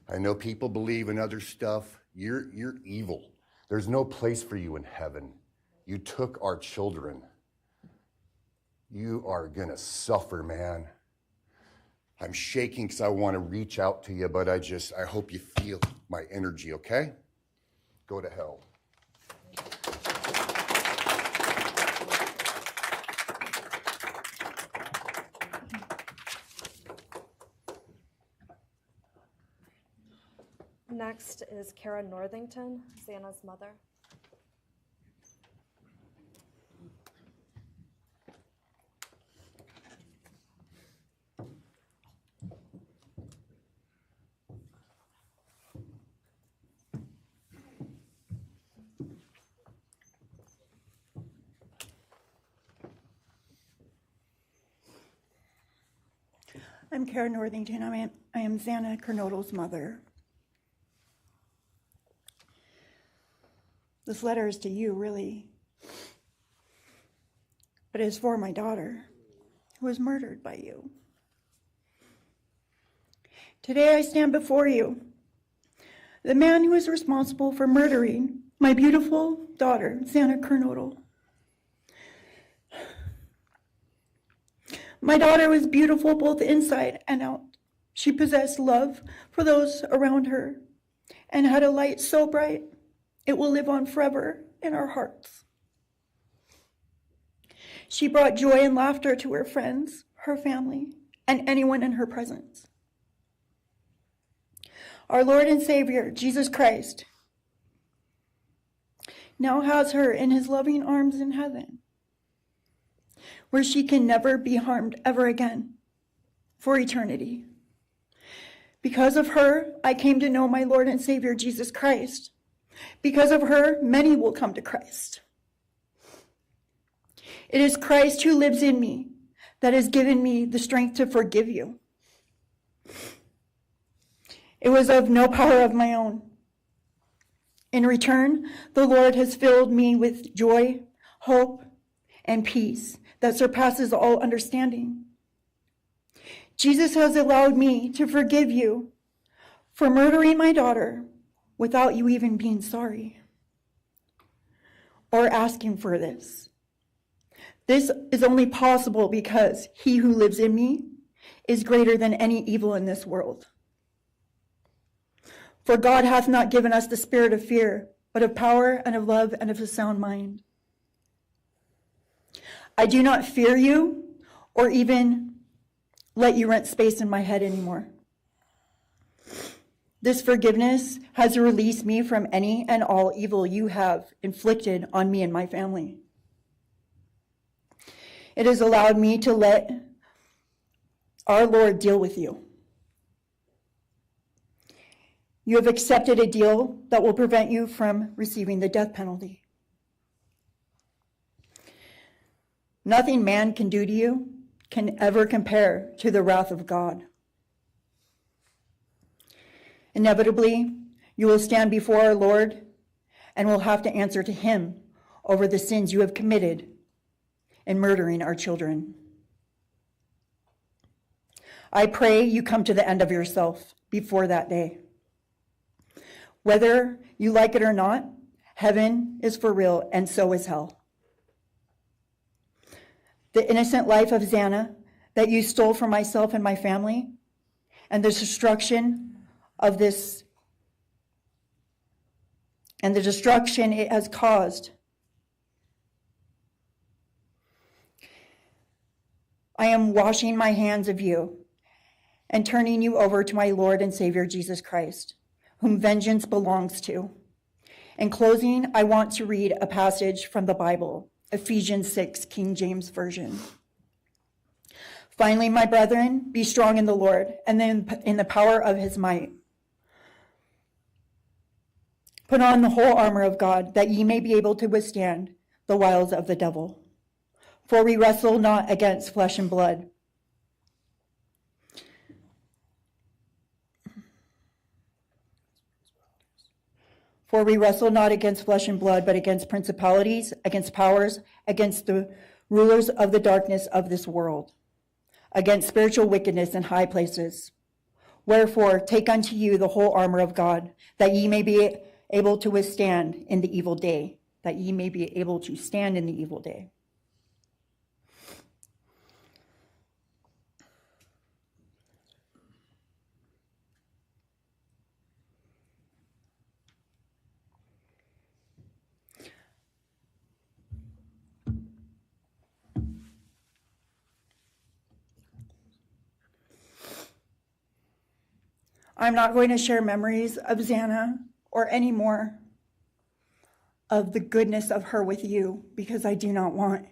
Speaker 19: I know people believe in other stuff. You're evil. There's no place for you in heaven. You took our children. You are going to suffer, man. I'm shaking because I want to reach out to you, but I hope you feel my energy, okay? Go to hell.
Speaker 3: Next is Kara Northington, Xana's mother.
Speaker 20: I'm Kara Northington. I am Xana Kernodle's mother. This letter is to you, really. But it is for my daughter, who was murdered by you. Today I stand before you, the man who is responsible for murdering my beautiful daughter, Xana Kernodle. My daughter was beautiful both inside and out. She possessed love for those around her and had a light so bright it will live on forever in our hearts. She brought joy and laughter to her friends, her family, and anyone in her presence. Our Lord and Savior, Jesus Christ, now has her in his loving arms in heaven, where she can never be harmed ever again for eternity. Because of her, I came to know my Lord and Savior, Jesus Christ. Because of her, many will come to Christ. It is Christ who lives in me that has given me the strength to forgive you. It was of no power of my own. In return, the Lord has filled me with joy, hope, and peace that surpasses all understanding. Jesus has allowed me to forgive you for murdering my daughter without you even being sorry or asking for this. This is only possible because he who lives in me is greater than any evil in this world. For God hath not given us the spirit of fear, but of power and of love and of a sound mind. I do not fear you or even let you rent space in my head anymore. This forgiveness has released me from any and all evil you have inflicted on me and my family. It has allowed me to let our Lord deal with you. You have accepted a deal that will prevent you from receiving the death penalty. Nothing man can do to you can ever compare to the wrath of God. Inevitably, you will stand before our Lord and will have to answer to him over the sins you have committed in murdering our children. I pray you come to the end of yourself before that day. Whether you like it or not, heaven is for real, and so is hell. The innocent life of Xana that you stole from myself and my family, and the destruction of this, and the destruction it has caused, I am washing my hands of you and turning you over to my Lord and Savior, Jesus Christ, whom vengeance belongs to. In closing, I want to read a passage from the Bible, Ephesians 6, King James Version. Finally, my brethren, be strong in the Lord and then in the power of his might. Put on the whole armor of God, that ye may be able to withstand the wiles of the devil. For we wrestle not against flesh and blood, but against principalities, against powers, against the rulers of the darkness of this world, against spiritual wickedness in high places. Wherefore, take unto you the whole armor of God, that ye may be able to withstand in the evil day, that ye may be able to stand in the evil day. I'm not going to share memories of Xana or any more of the goodness of her with you, because I do not want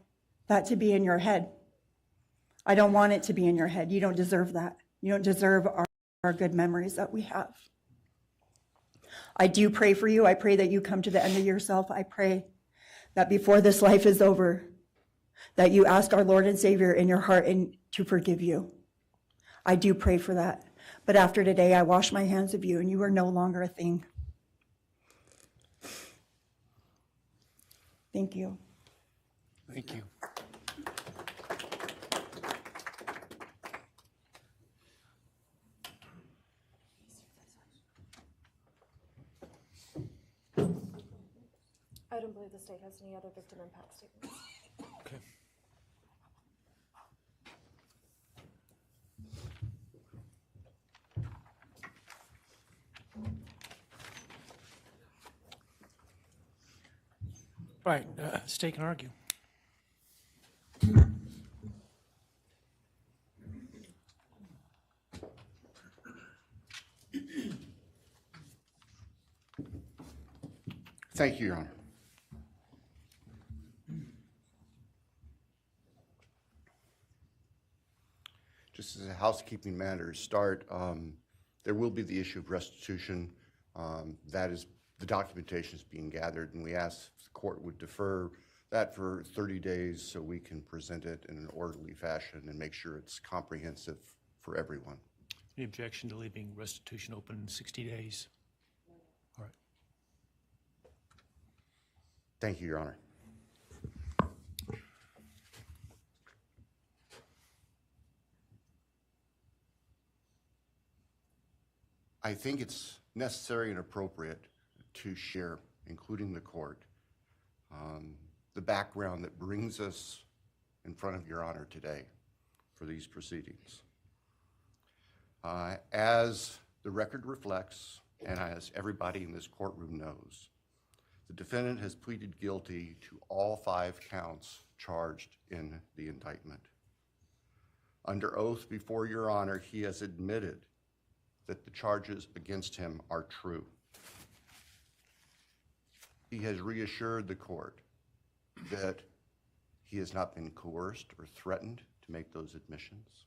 Speaker 20: that to be in your head. I don't want it to be in your head. You don't deserve that. You don't deserve our good memories that we have. I do pray for you. I pray that you come to the end of yourself. I pray that before this life is over, that you ask our Lord and Savior in your heart and to forgive you. I do pray for that. But after today, I wash my hands of you, and you are no longer a thing. Thank you.
Speaker 1: Thank you.
Speaker 3: I don't believe the state has any other victim impact statements.
Speaker 1: Okay. All right, state can argue.
Speaker 2: Thank you, Your Honor. Just as a housekeeping matter to start, there will be the issue of restitution. That is, the documentation is being gathered, and we ask the court would defer that for 30 days so we can present it in an orderly fashion and make sure it's comprehensive for everyone.
Speaker 1: Any objection to leaving restitution open in 60 days? All right.
Speaker 2: Thank you, Your Honor. I think it's necessary and appropriate to share, including the court, the background that brings us in front of Your Honor today for these proceedings. As the record reflects, and as everybody in this courtroom knows, the defendant has pleaded guilty to all 5 counts charged in the indictment. Under oath before Your Honor, he has admitted that the charges against him are true. He has reassured the court that he has not been coerced or threatened to make those admissions.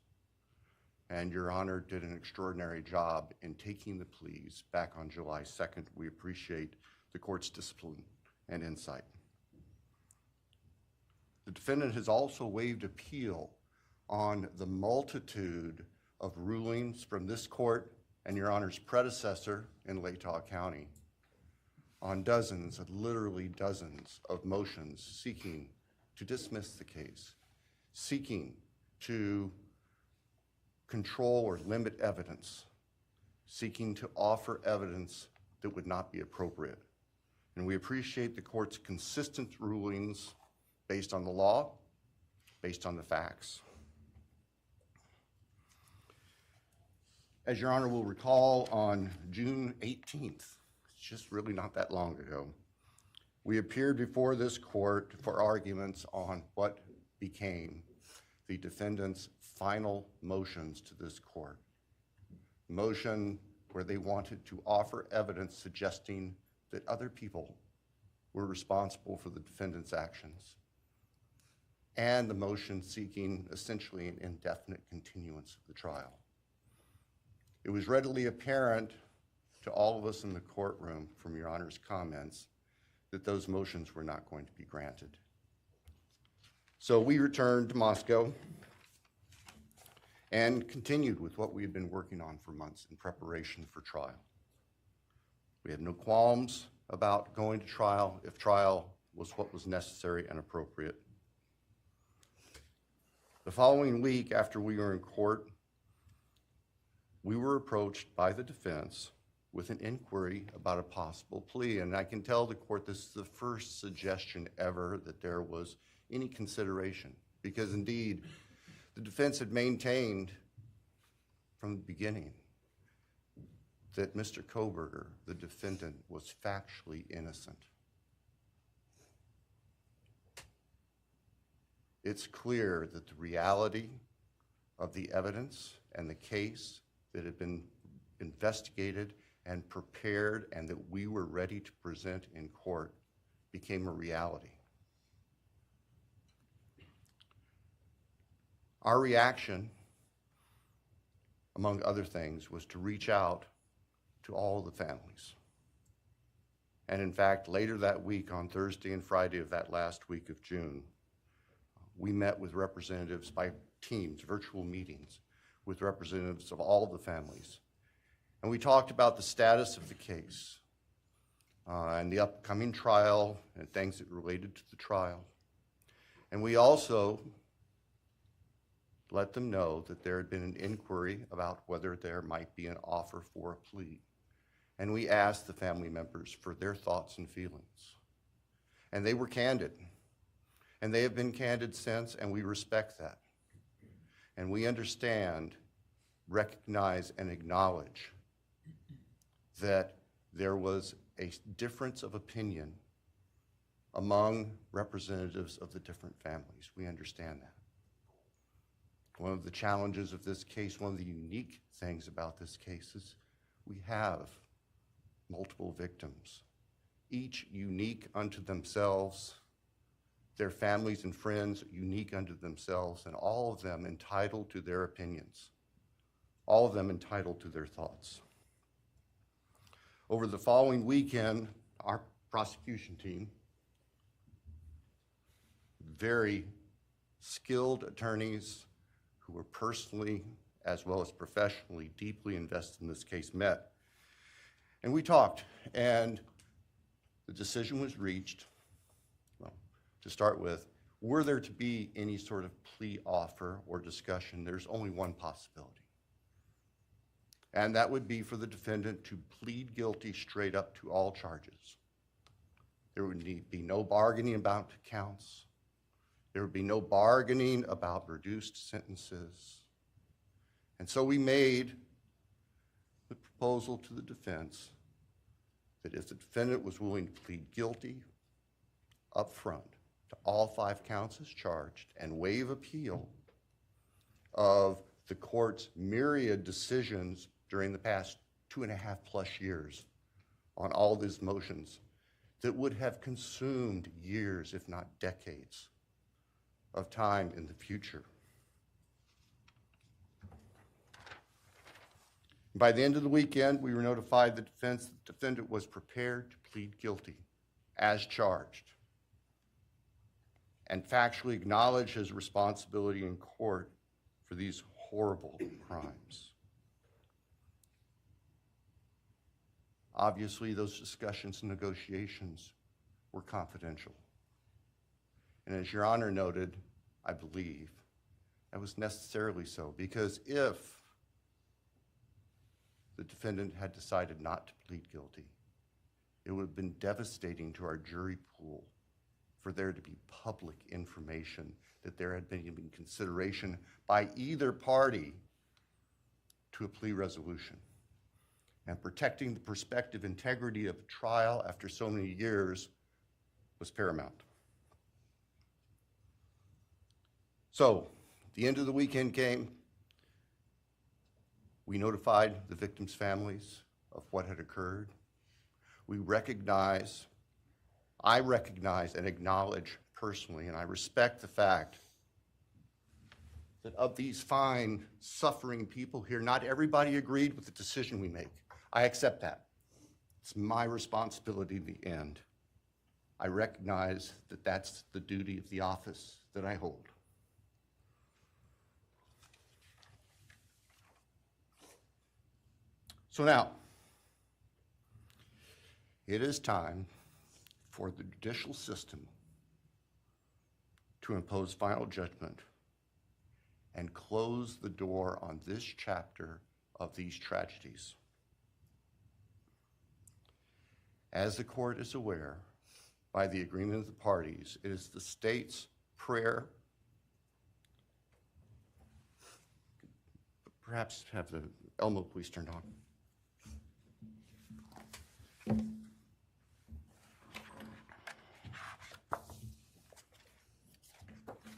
Speaker 2: And Your Honor did an extraordinary job in taking the pleas back on July 2nd. We appreciate the court's discipline and insight. The defendant has also waived appeal on the multitude of rulings from this court and Your Honor's predecessor in Latah County on dozens, literally dozens of motions seeking to dismiss the case, seeking to control or limit evidence, seeking to offer evidence that would not be appropriate. And we appreciate the court's consistent rulings based on the law, based on the facts. As Your Honor will recall, on June 18th, it's just really not that long ago, we appeared before this court for arguments on what became the defendant's final motions to this court. Motion where they wanted to offer evidence suggesting that other people were responsible for the defendant's actions, and the motion seeking essentially an indefinite continuance of the trial. It was readily apparent to all of us in the courtroom from Your Honor's comments that those motions were not going to be granted. So we returned to Moscow and continued with what we had been working on for months in preparation for trial. We had no qualms about going to trial if trial was what was necessary and appropriate. The following week after we were in court, we were approached by the defense with an inquiry about a possible plea. And I can tell the court this is the first suggestion ever that there was any consideration, because indeed the defense had maintained from the beginning that Mr. Kohberger, the defendant, was factually innocent. It's clear that the reality of the evidence and the case that had been investigated and prepared and that we were ready to present in court became a reality. Our reaction, among other things, was to reach out to all the families. And in fact, later that week, on Thursday and Friday of that last week of June, we met with representatives by teams, virtual meetings, with representatives of all the families. And we talked about the status of the case, and the upcoming trial and things that related to the trial. And we also let them know that there had been an inquiry about whether there might be an offer for a plea. And we asked the family members for their thoughts and feelings. And they were candid. And they have been candid since, and we respect that. And we understand, recognize, and acknowledge that there was a difference of opinion among representatives of the different families. We understand that. One of the challenges of this case, one of the unique things about this case is we have multiple victims, each unique unto themselves, their families and friends unique unto themselves, and all of them entitled to their opinions, all of them entitled to their thoughts. Over the following weekend, our prosecution team, very skilled attorneys who were personally as well as professionally deeply invested in this case, met. And we talked, and the decision was reached. Well, to start with, were there to be any sort of plea offer or discussion, there's only one possibility. And that would be for the defendant to plead guilty straight up to all charges. There would be no bargaining about counts. There would be no bargaining about reduced sentences. And so we made the proposal to the defense that if the defendant was willing to plead guilty up front to all 5 counts as charged and waive appeal of the court's myriad decisions during the past 2.5+ years on all these motions that would have consumed years, if not decades, of time in the future. By the end of the weekend, we were notified the defendant was prepared to plead guilty as charged and factually acknowledge his responsibility in court for these horrible crimes. Obviously, those discussions and negotiations were confidential. And as Your Honor noted, I believe that was necessarily so, because if the defendant had decided not to plead guilty, it would have been devastating to our jury pool for there to be public information that there had been consideration by either party to a plea resolution. And protecting the prospective integrity of a trial after so many years was paramount. So, the end of the weekend came. We notified the victims' families of what had occurred. I recognize and acknowledge personally, and I respect the fact that of these fine, suffering people here, not everybody agreed with the decision we make. I accept that. It's my responsibility in the end. I recognize that that's the duty of the office that I hold. So now, it is time for the judicial system to impose final judgment and close the door on this chapter of these tragedies. As the court is aware, by the agreement of the parties, it is the state's prayer. Perhaps have the Elmo police turned on.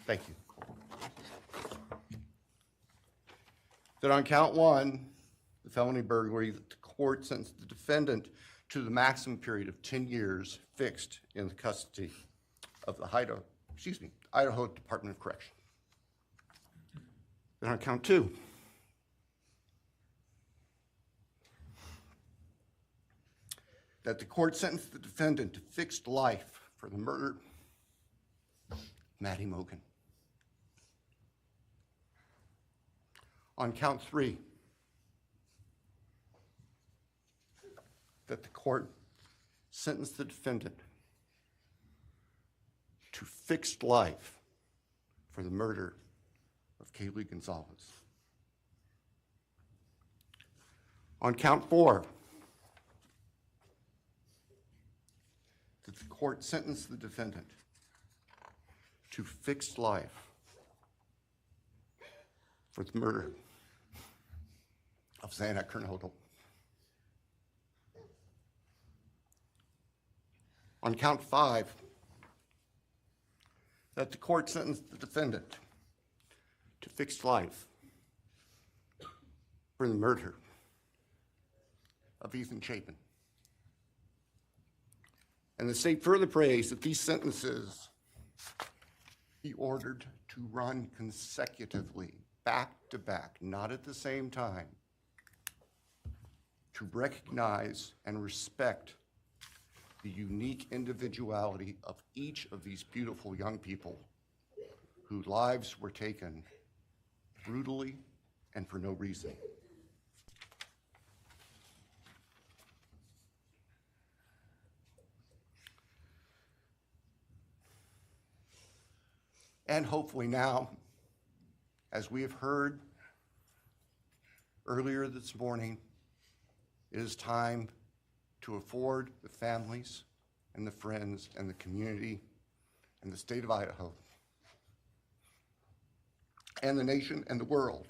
Speaker 2: Thank you. That on count 1, the felony burglary, that the court sentenced the defendant to the maximum period of 10 years fixed in the custody of the Idaho Department of Correction. Then on count 2, that the court sentenced the defendant to fixed life for the murder of Madison Mogen. On count 3, that the court sentenced the defendant to fixed life for the murder of Kaylee Goncalves. On count 4, that the court sentenced the defendant to fixed life for the murder of Xana Kernodle. On count 5, that the court sentenced the defendant to fixed life for the murder of Ethan Chapin. And the state further prays that these sentences be ordered to run consecutively, back to back, not at the same time, to recognize and respect the unique individuality of each of these beautiful young people whose lives were taken brutally and for no reason. And hopefully now, as we have heard earlier this morning, it is time to afford the families and the friends and the community and the state of Idaho and the nation and the world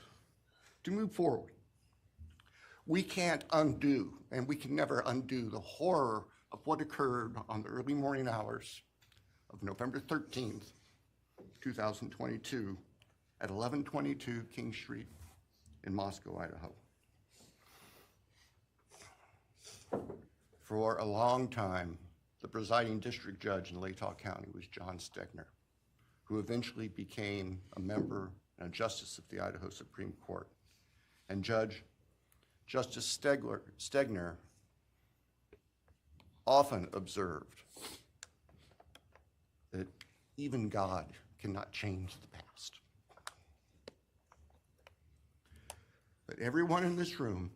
Speaker 2: to move forward. We can't undo, and we can never undo, the horror of what occurred on the early morning hours of November 13th, 2022 at 1122 King Street in Moscow, Idaho. For a long time, the presiding district judge in Latah County was John Stegner, who eventually became a member and a justice of the Idaho Supreme Court. And Justice Stegner often observed that even God cannot change the past. But everyone in this room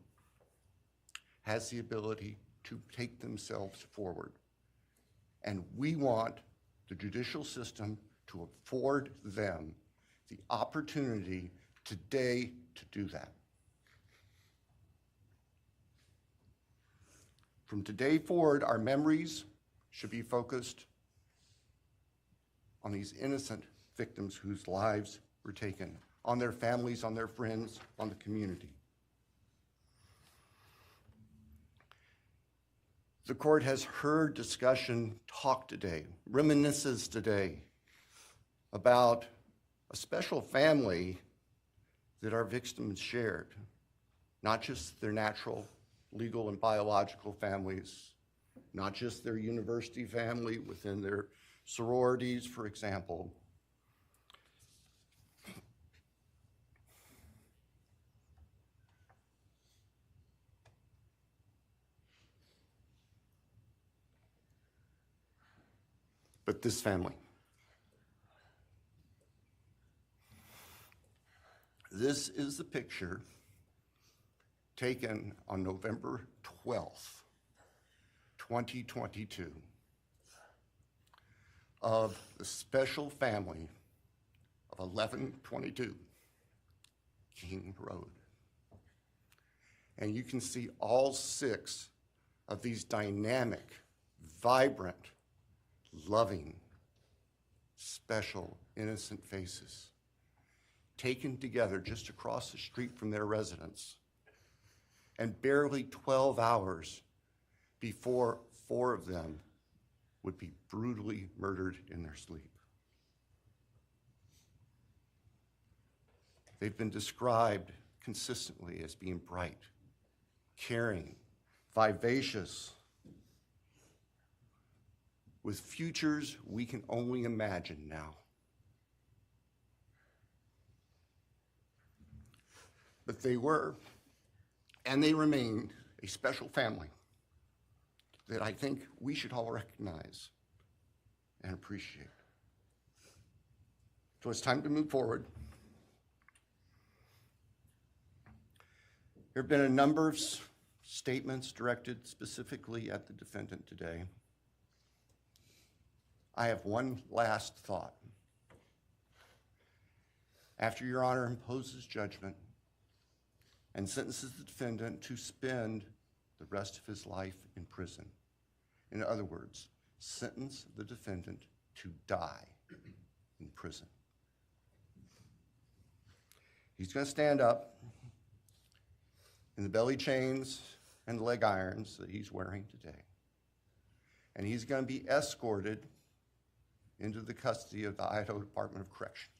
Speaker 2: has the ability to take themselves forward. And we want the judicial system to afford them the opportunity today to do that. From today forward, our memories should be focused on these innocent victims whose lives were taken, on their families, on their friends, on the community. The court has heard discussion, talk today, reminiscences today about a special family that our victims shared, not just their natural, legal, and biological families, not just their university family within their sororities, for example. But this family. This is the picture taken on November 12th, 2022, of the special family of 1122 King Road. And you can see all 6 of these dynamic, vibrant, loving, special, innocent faces taken together just across the street from their residence, and barely 12 hours before 4 of them would be brutally murdered in their sleep. They've been described consistently as being bright, caring, vivacious, with futures we can only imagine now. But they were, and they remain, a special family that I think we should all recognize and appreciate. So it's time to move forward. There have been a number of statements directed specifically at the defendant today, I have one last thought. After Your Honor imposes judgment and sentences the defendant to spend the rest of his life in prison, in other words, sentence the defendant to die in prison, he's going to stand up in the belly chains and the leg irons that he's wearing today, and he's going to be escorted into the custody of the Idaho Department of Correction.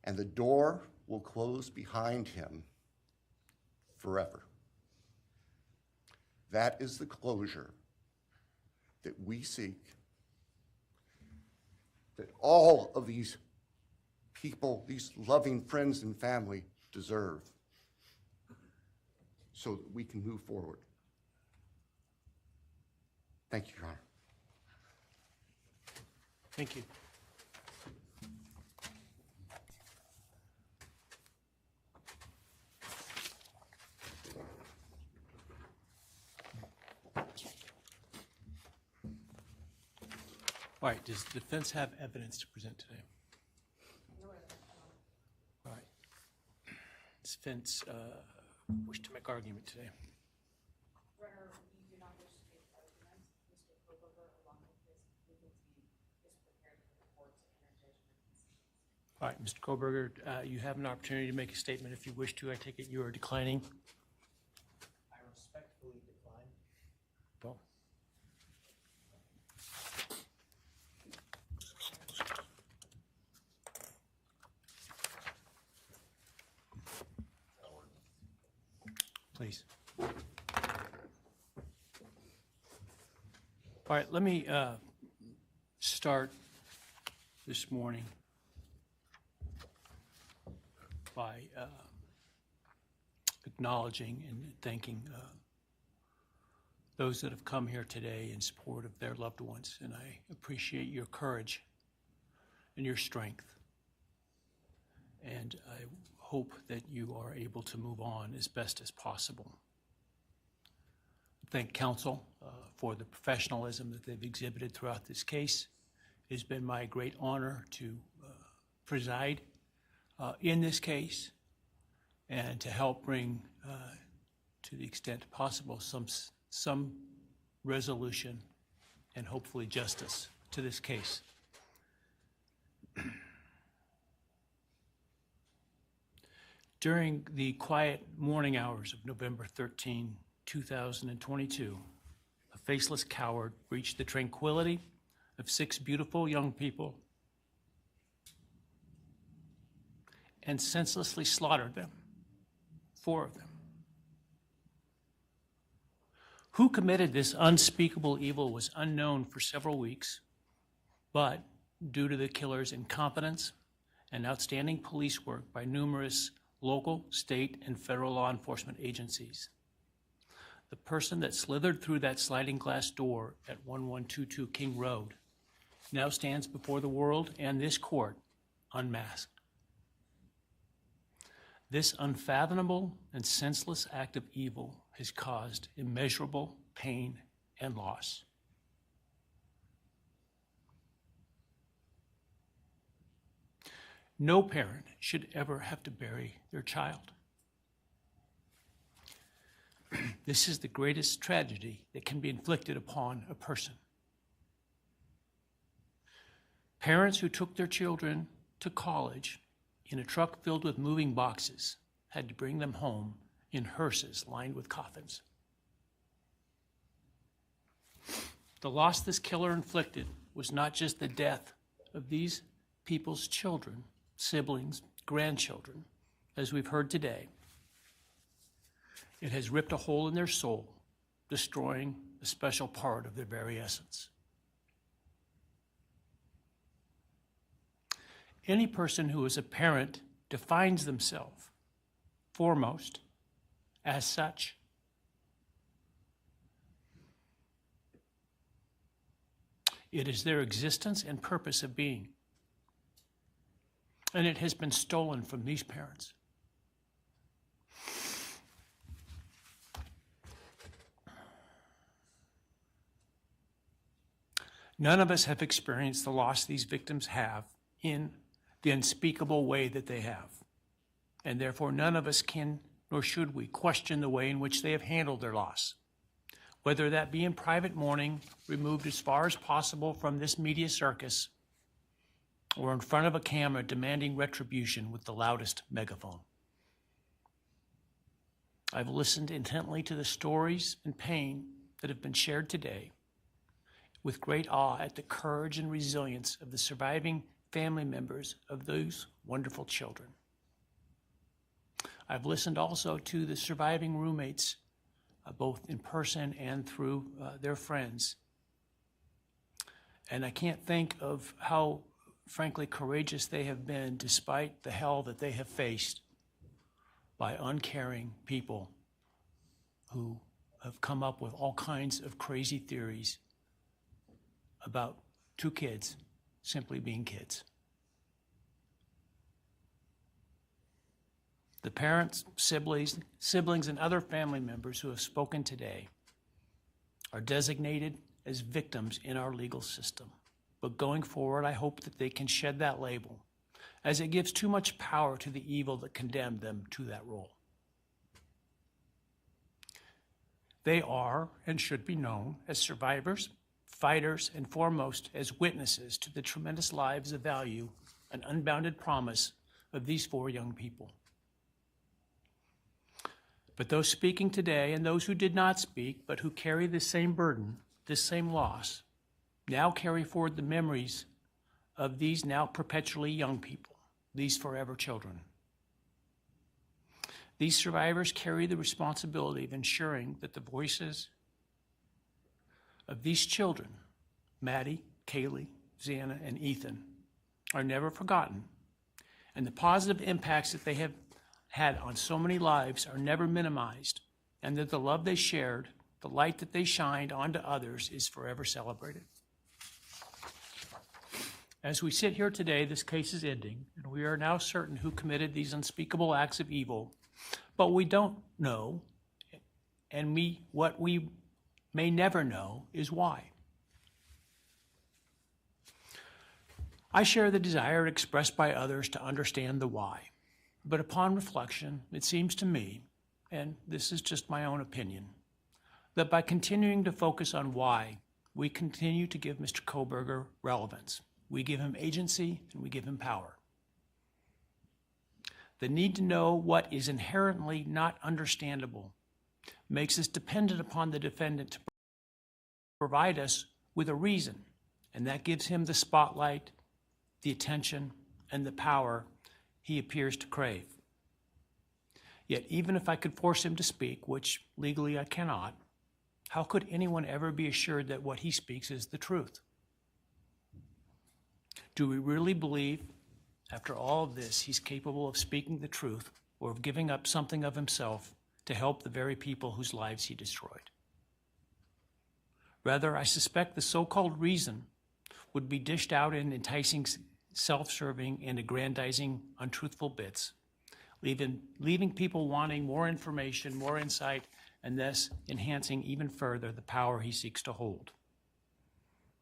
Speaker 2: And the door will close behind him forever. That is the closure that we seek, that all of these people, these loving friends and family deserve, so that we can move forward. Thank you, Your Honor.
Speaker 1: Thank you. All right, does the defense have evidence to present today? All right. Does the defense wish to make argument today?
Speaker 21: Runner, we do not wish to make arguments. Mr. Kohberger, along with his legal team, is prepared for the court to enter judgment.
Speaker 1: All right, Mr. Kohberger, you have an opportunity to make a statement if you wish to. I take it you are declining.
Speaker 22: I respectfully decline.
Speaker 1: Well. Please. All right, let me start this morning by acknowledging and thanking those that have come here today in support of their loved ones, and I appreciate your courage and your strength, and I hope that you are able to move on as best as possible. Thank counsel for the professionalism that they've exhibited throughout this case. It has been my great honor to preside in this case and to help bring, to the extent possible, some resolution and hopefully justice to this case. During the quiet morning hours of November 13, 2022, a faceless coward breached the tranquility of 6 beautiful young people and senselessly slaughtered them, 4 of them. Who committed this unspeakable evil was unknown for several weeks, but due to the killer's incompetence and outstanding police work by numerous local, state, and federal law enforcement agencies, the person that slithered through that sliding glass door at 1122 King Road now stands before the world and this court unmasked. This unfathomable and senseless act of evil has caused immeasurable pain and loss. No parent should ever have to bury their child. This is the greatest tragedy that can be inflicted upon a person. Parents who took their children to college in a truck filled with moving boxes had to bring them home in hearses lined with coffins. The loss this killer inflicted was not just the death of these people's children, siblings, grandchildren, as we've heard today. It has ripped a hole in their soul, destroying a special part of their very essence. Any person who is a parent defines themselves foremost as such. It is their existence and purpose of being. And it has been stolen from these parents. None of us have experienced the loss these victims have in the unspeakable way that they have. And therefore, none of us can, nor should we, question the way in which they have handled their loss. Whether that be in private mourning, removed as far as possible from this media circus, or in front of a camera demanding retribution with the loudest megaphone. I've listened intently to the stories and pain that have been shared today, with great awe at the courage and resilience of the surviving family members of those wonderful children. I've listened also to the surviving roommates, both in person and through their friends. And I can't think of how, frankly, courageous they have been despite the hell that they have faced by uncaring people who have come up with all kinds of crazy theories about two kids simply being kids. The parents, siblings, and other family members who have spoken today are designated as victims in our legal system. But going forward, I hope that they can shed that label, as it gives too much power to the evil that condemned them to that role. They are and should be known as survivors, fighters, and foremost as witnesses to the tremendous lives of value and unbounded promise of these four young people. But those speaking today and those who did not speak, but who carry this same burden, this same loss, now carry forward the memories of these now perpetually young people, these forever children. These survivors carry the responsibility of ensuring that the voices of these children, Maddie, Kaylee, Xana, and Ethan, are never forgotten, and the positive impacts that they have had on so many lives are never minimized, and that the love they shared, the light that they shined onto others, is forever celebrated. As we sit here today, this case is ending, and we are now certain who committed these unspeakable acts of evil, but we don't know, and what we may never know is why. I share the desire expressed by others to understand the why, but upon reflection, it seems to me, and this is just my own opinion, that by continuing to focus on why, we continue to give Mr. Kohberger relevance. We give him agency and we give him power. The need to know what is inherently not understandable makes us dependent upon the defendant to provide us with a reason, and that gives him the spotlight, the attention, and the power he appears to crave. Yet even if I could force him to speak, which legally I cannot, how could anyone ever be assured that what he speaks is the truth? Do we really believe, after all of this, he's capable of speaking the truth or of giving up something of himself to help the very people whose lives he destroyed? Rather, I suspect the so-called reason would be dished out in enticing, self-serving, and aggrandizing untruthful bits, leaving people wanting more information, more insight, and thus enhancing even further the power he seeks to hold.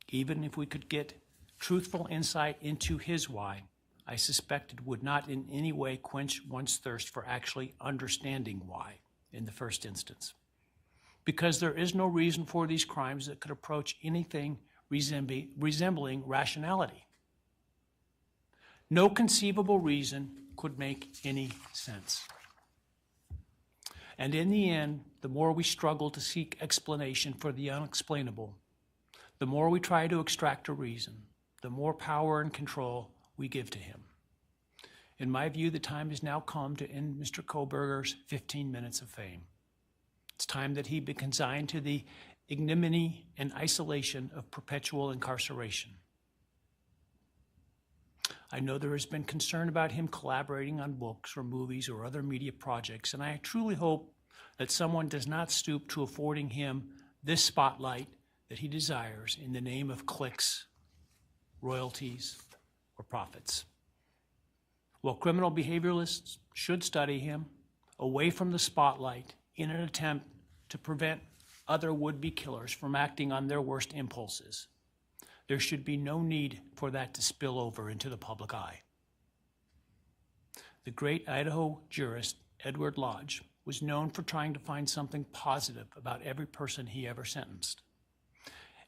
Speaker 1: Even if we could get truthful insight into his why, I suspect it would not in any way quench one's thirst for actually understanding why in the first instance. Because there is no reason for these crimes that could approach anything resembling rationality. No conceivable reason could make any sense. And in the end, the more we struggle to seek explanation for the unexplainable, the more we try to extract a reason, the more power and control we give to him. In my view, the time has now come to end Mr. Kohberger's 15 minutes of fame. It's time that he be consigned to the ignominy and isolation of perpetual incarceration. I know there has been concern about him collaborating on books or movies or other media projects, and I truly hope that someone does not stoop to affording him this spotlight that he desires in the name of clicks, royalties, or profits. While criminal behavioralists should study him away from the spotlight in an attempt to prevent other would-be killers from acting on their worst impulses, There should be no need for that to spill over into the public eye. The great Idaho jurist Edward Lodge was known for trying to find something positive about every person he ever sentenced.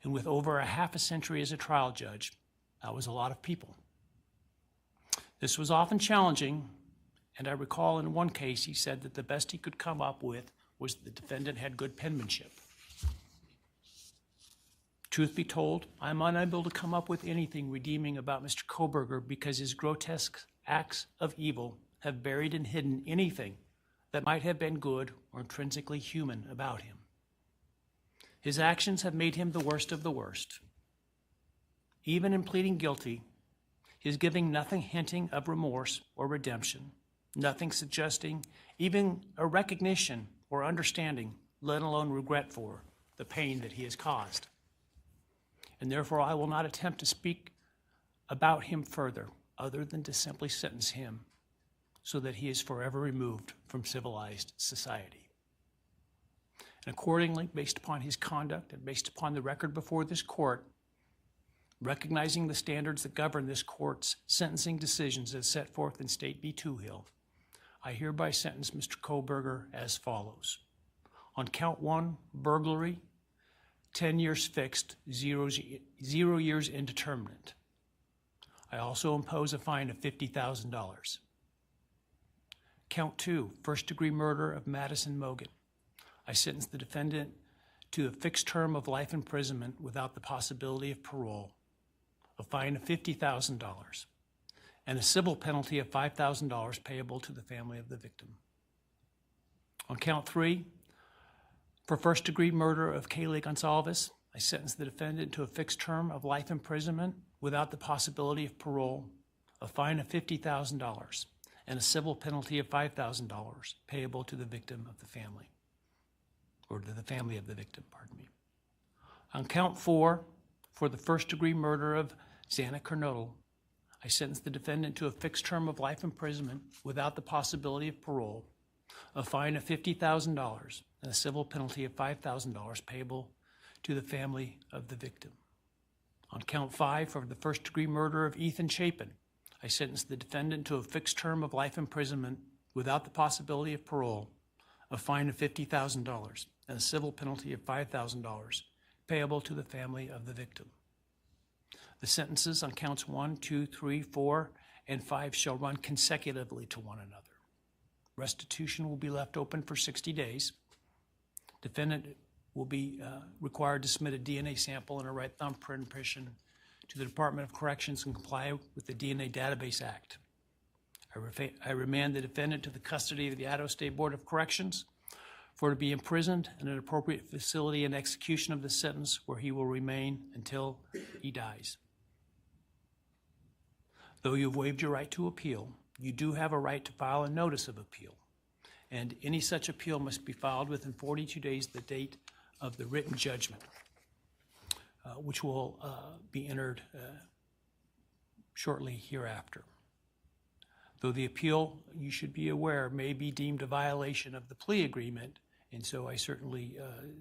Speaker 1: And with over a half a century as a trial judge, that was a lot of people. This was often challenging, and I recall in one case he said that the best he could come up with was the defendant had good penmanship. Truth be told, I'm unable to come up with anything redeeming about Mr. Kohberger because his grotesque acts of evil have buried and hidden anything that might have been good or intrinsically human about him. His actions have made him the worst of the worst. Even in pleading guilty, he is giving nothing hinting of remorse or redemption, nothing suggesting even a recognition or understanding, let alone regret for the pain that he has caused. And therefore I will not attempt to speak about him further, other than to simply sentence him so that he is forever removed from civilized society. And accordingly, based upon his conduct and based upon the record before this court, recognizing the standards that govern this court's sentencing decisions as set forth in State v. Toohill, I hereby sentence Mr. Kohberger as follows. On count 1, burglary, 10 years fixed, 0 years indeterminate. I also impose a fine of $50,000. Count 2, first-degree murder of Madison Mogen. I sentence the defendant to a fixed term of life imprisonment without the possibility of parole, a fine of $50,000, and a civil penalty of $5,000 payable to the family of the victim. On count 3, for first-degree murder of Kaylee Goncalves, I sentence the defendant to a fixed term of life imprisonment without the possibility of parole, a fine of $50,000, and a civil penalty of $5,000 payable to the victim of the family, or to the family of the victim, pardon me. On count 4, for the first-degree murder of Xana Kernodle, I sentence the defendant to a fixed term of life imprisonment without the possibility of parole, a fine of $50,000, and a civil penalty of $5,000 payable to the family of the victim. On count 5, for the first-degree murder of Ethan Chapin, I sentence the defendant to a fixed term of life imprisonment without the possibility of parole, a fine of $50,000, and a civil penalty of $5,000 payable to the family of the victim. The sentences on counts 1, 2, 3, 4, and 5 shall run consecutively to one another. Restitution will be left open for 60 days. Defendant will be required to submit a DNA sample and a right thumbprint impression to the Department of Corrections and comply with the DNA Database Act. I remand the defendant to the custody of the Idaho State Board of Corrections for to be imprisoned in an appropriate facility and execution of the sentence where he will remain until he dies. Though you have waived your right to appeal, you do have a right to file a notice of appeal, and any such appeal must be filed within 42 days of the date of the written judgment, which will be entered shortly hereafter. Though the appeal, you should be aware, may be deemed a violation of the plea agreement, and so I certainly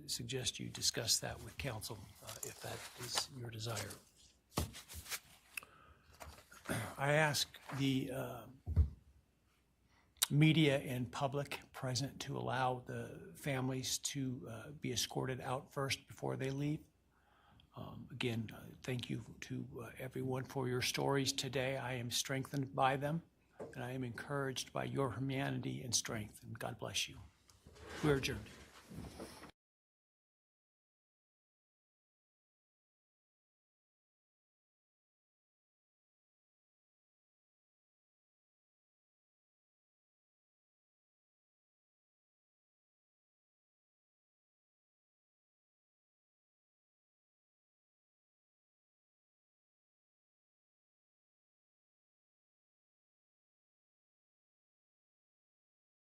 Speaker 1: suggest you discuss that with counsel if that is your desire. I ask the media and public present to allow the families to be escorted out first before they leave. Again, thank you to everyone for your stories today. I am strengthened by them, and I am encouraged by your humanity and strength, and God bless you. We're adjourned.